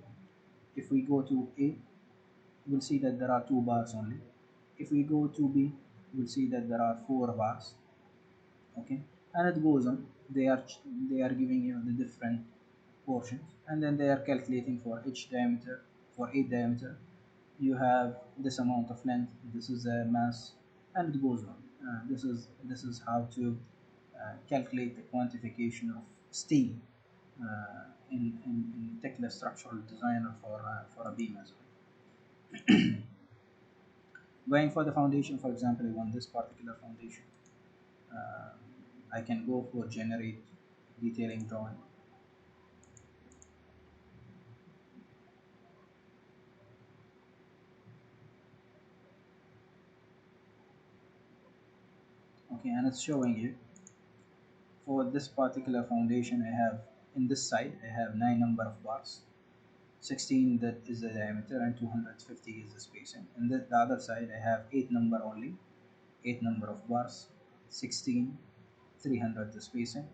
if we go to A, we'll see that there are 2 bars only. If we go to B, we'll see that there are 4 bars. Okay, and it goes on. They are giving you the different portions, and then they are calculating for each diameter. For each diameter, you have this amount of length. This is a mass, and it goes on. This is how to calculate the quantification of steel in Tecla structural designer for a beam as well. Going for the foundation, for example, I want this particular foundation. uh, I can go for generate detailing drawing. Okay, and it's showing you for this particular foundation. I have in this side I have 9 number of bars, 16 that is the diameter, and 250 is the spacing. And the other side I have 8 number only, 8 number of bars, 16, 300 the spacing.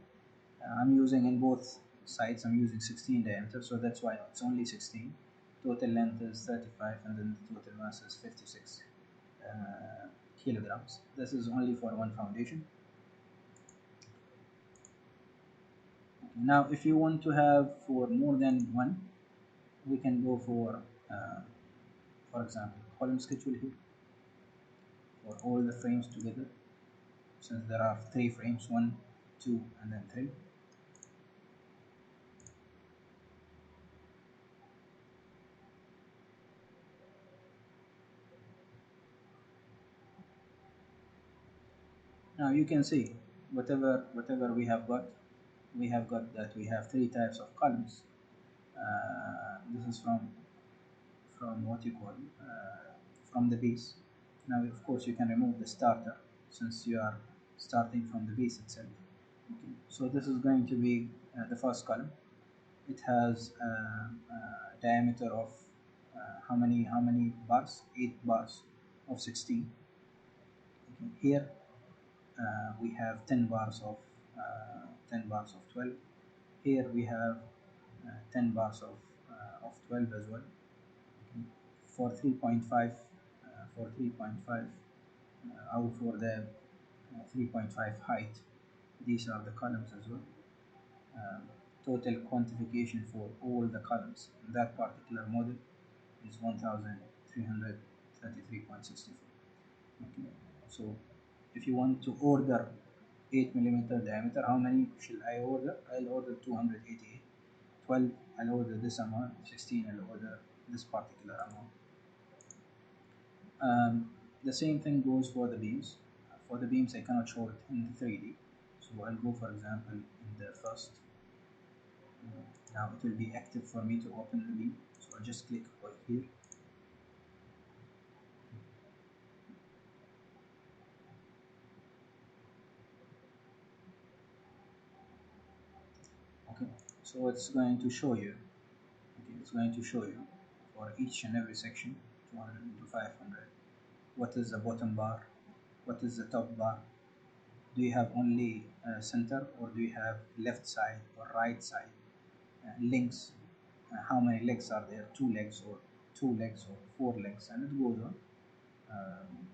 I'm using in both sides, I'm using 16 diameter, so that's why it's only 16. Total length is 35, and then the total mass is 56 kilograms. This is only for one foundation. Okay, now if you want to have for more than one, we can go for example, column schedule here for all the frames together. Since there are 3 frames, 1, 2, and then 3. Now you can see whatever we have got that we have three types of columns. This is from what you call from the base. Now of course you can remove the starter since you are starting from the base itself. Okay. So this is going to be the first column. It has a diameter of how many bars? 8 bars of 16. Okay. Here we have 10 bars of 12. Here we have 10 bars of 12 as well. Okay. For 3.5 for 3.5 or for the 3.5 height, these are the columns as well. Um, Total quantification for all the columns in that particular model is 1333.64. Okay. So if you want to order 8 millimeter diameter, how many should I order? I'll order 288. 12, I'll order this amount. 16, I'll order this particular amount. The same thing goes for the beams. For the beams, I cannot show it in the 3D. So I'll go, for example, in the first. Now it will be active for me to open the beam. So I'll just click right here. Okay, so it's going to show you. Okay, it's going to show you for each and every section, 200 into 500. What is the bottom bar? What is the top bar? Do you have only center, or do you have left side or right side? Links, how many legs are there? Two legs or four legs, and it goes on. Um,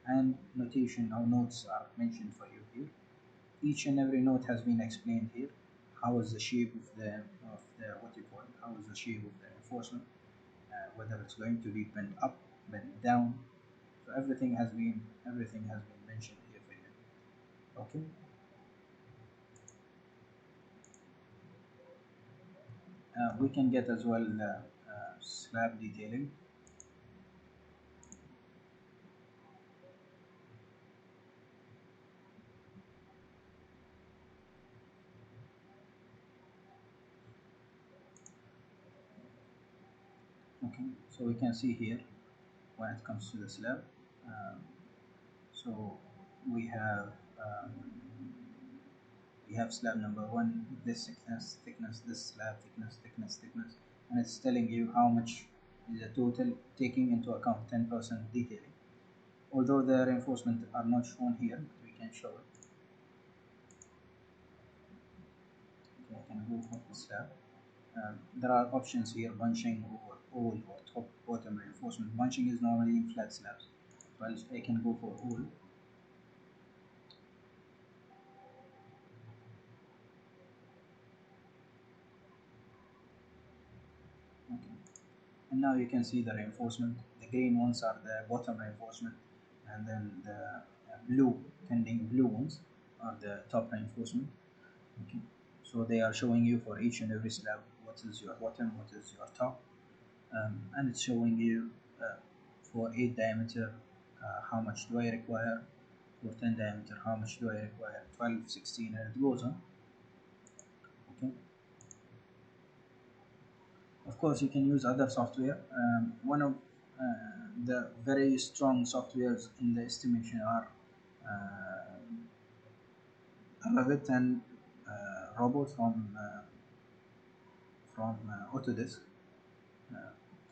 and notation or notes are mentioned for you here. Each and every note has been explained here. How is the shape of the what you call it? How is the shape of the reinforcement? Whether it's going to be bent up, bent down. So everything has been mentioned here for you. Okay. We can get as well slab detailing. Okay, so we can see here when it comes to the slab. Um, so we have um, we have slab number one, this thickness, this slab thickness, and it's telling you how much is the total, taking into account 10% detailing. Although the reinforcement are not shown here, but we can show it. Okay, I can go for the slab. There are options here: bunching or all or top bottom reinforcement. Bunching is normally in flat slabs, so I can go for all. Okay. And now you can see the reinforcement. The green ones are the bottom reinforcement, and then the blue, tending blue ones are the top reinforcement. Okay. So they are showing you for each and every slab what is your bottom, what is your top, and it's showing you for 8 diameter how much do I require, for 10 diameter how much do I require, 12, 16, and it goes on. Okay. Of course, you can use other software. One of the very strong softwares in the estimation are Revit and Robot from Autodesk uh,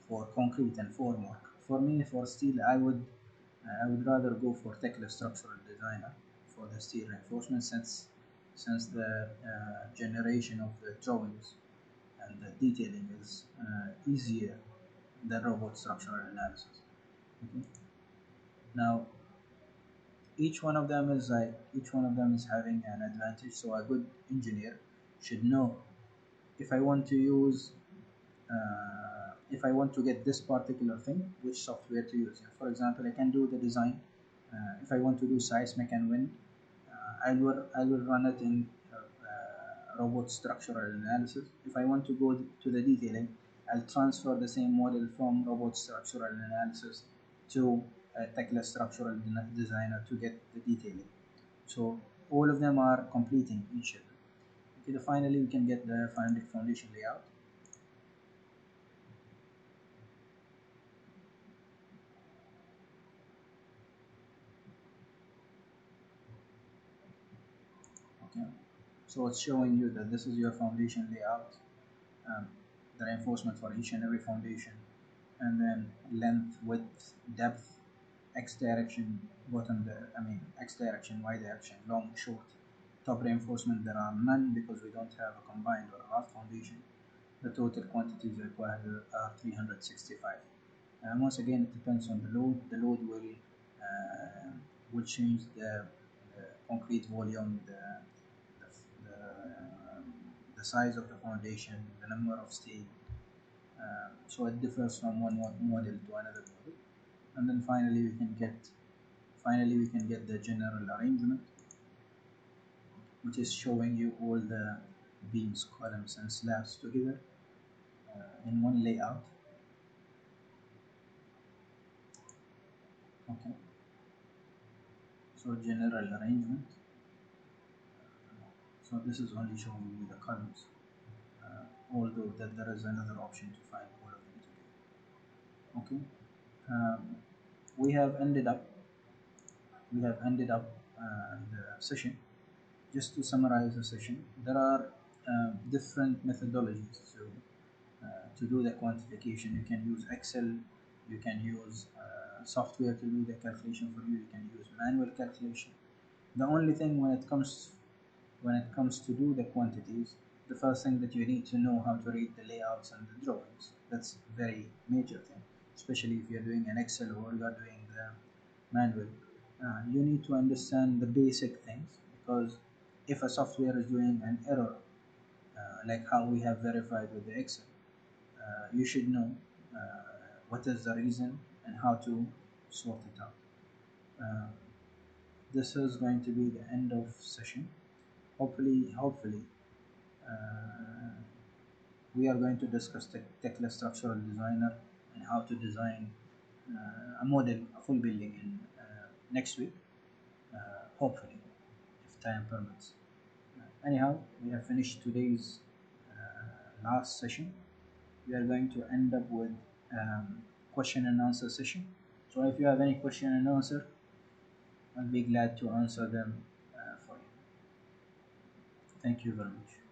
for concrete and formwork. For me, for steel, I would rather go for Tecla Structural Designer for the steel reinforcement, since the generation of the drawings and the detailing is easier than robot structural analysis. Okay. Now each one of them is having an advantage. So a good engineer should know if I want to use if I want to get this particular thing, which software to use. For example, I can do the design. If I want to do seismic and wind, I will run it in robot structural analysis. If I want to go to the detailing, I'll transfer the same model from robot structural analysis to Tecla structural designer to get the detailing. So all of them are completing each other. Okay, then finally we can get the foundation layout. Okay, so it's showing you that this is your foundation layout, um, the reinforcement for each and every foundation, and then length, width, depth, x direction, I mean x direction, y direction, long, short, top reinforcement. There are none because we don't have a combined or a half foundation. The total quantities required are 365. And once again, it depends on the load. The load will change the concrete volume, the, the size of the foundation, the number of steel. So it differs from one model to another model. And then finally we can get the general arrangement, which is showing you all the beams, columns, and slabs together in one layout. Okay, so general arrangement. So this is only showing you the columns, although that there is another option to find all of them together. Okay, um, we have ended up the session. Just to summarize the session, there are different methodologies. So to do the quantification, you can use Excel, you can use software to do the calculation for you, you can use manual calculation. The only thing when it comes to do the quantities, the first thing that you need to know how to read the layouts and the drawings. That's a very major thing, especially if you're doing an Excel or you're doing the manual. You need to understand the basic things, because if a software is doing an error, like how we have verified with the Excel, you should know uh, what is the reason and how to sort it out. Uh, this is going to be the end of session. Hopefully, uh, we are going to discuss Tecla Structural Designer and how to design a model, a full building in next week, hopefully, if time permits. Anyhow, we have finished today's last session. We are going to end up with question and answer session. So if you have any question and answer, I'll be glad to answer them for you. Thank you very much.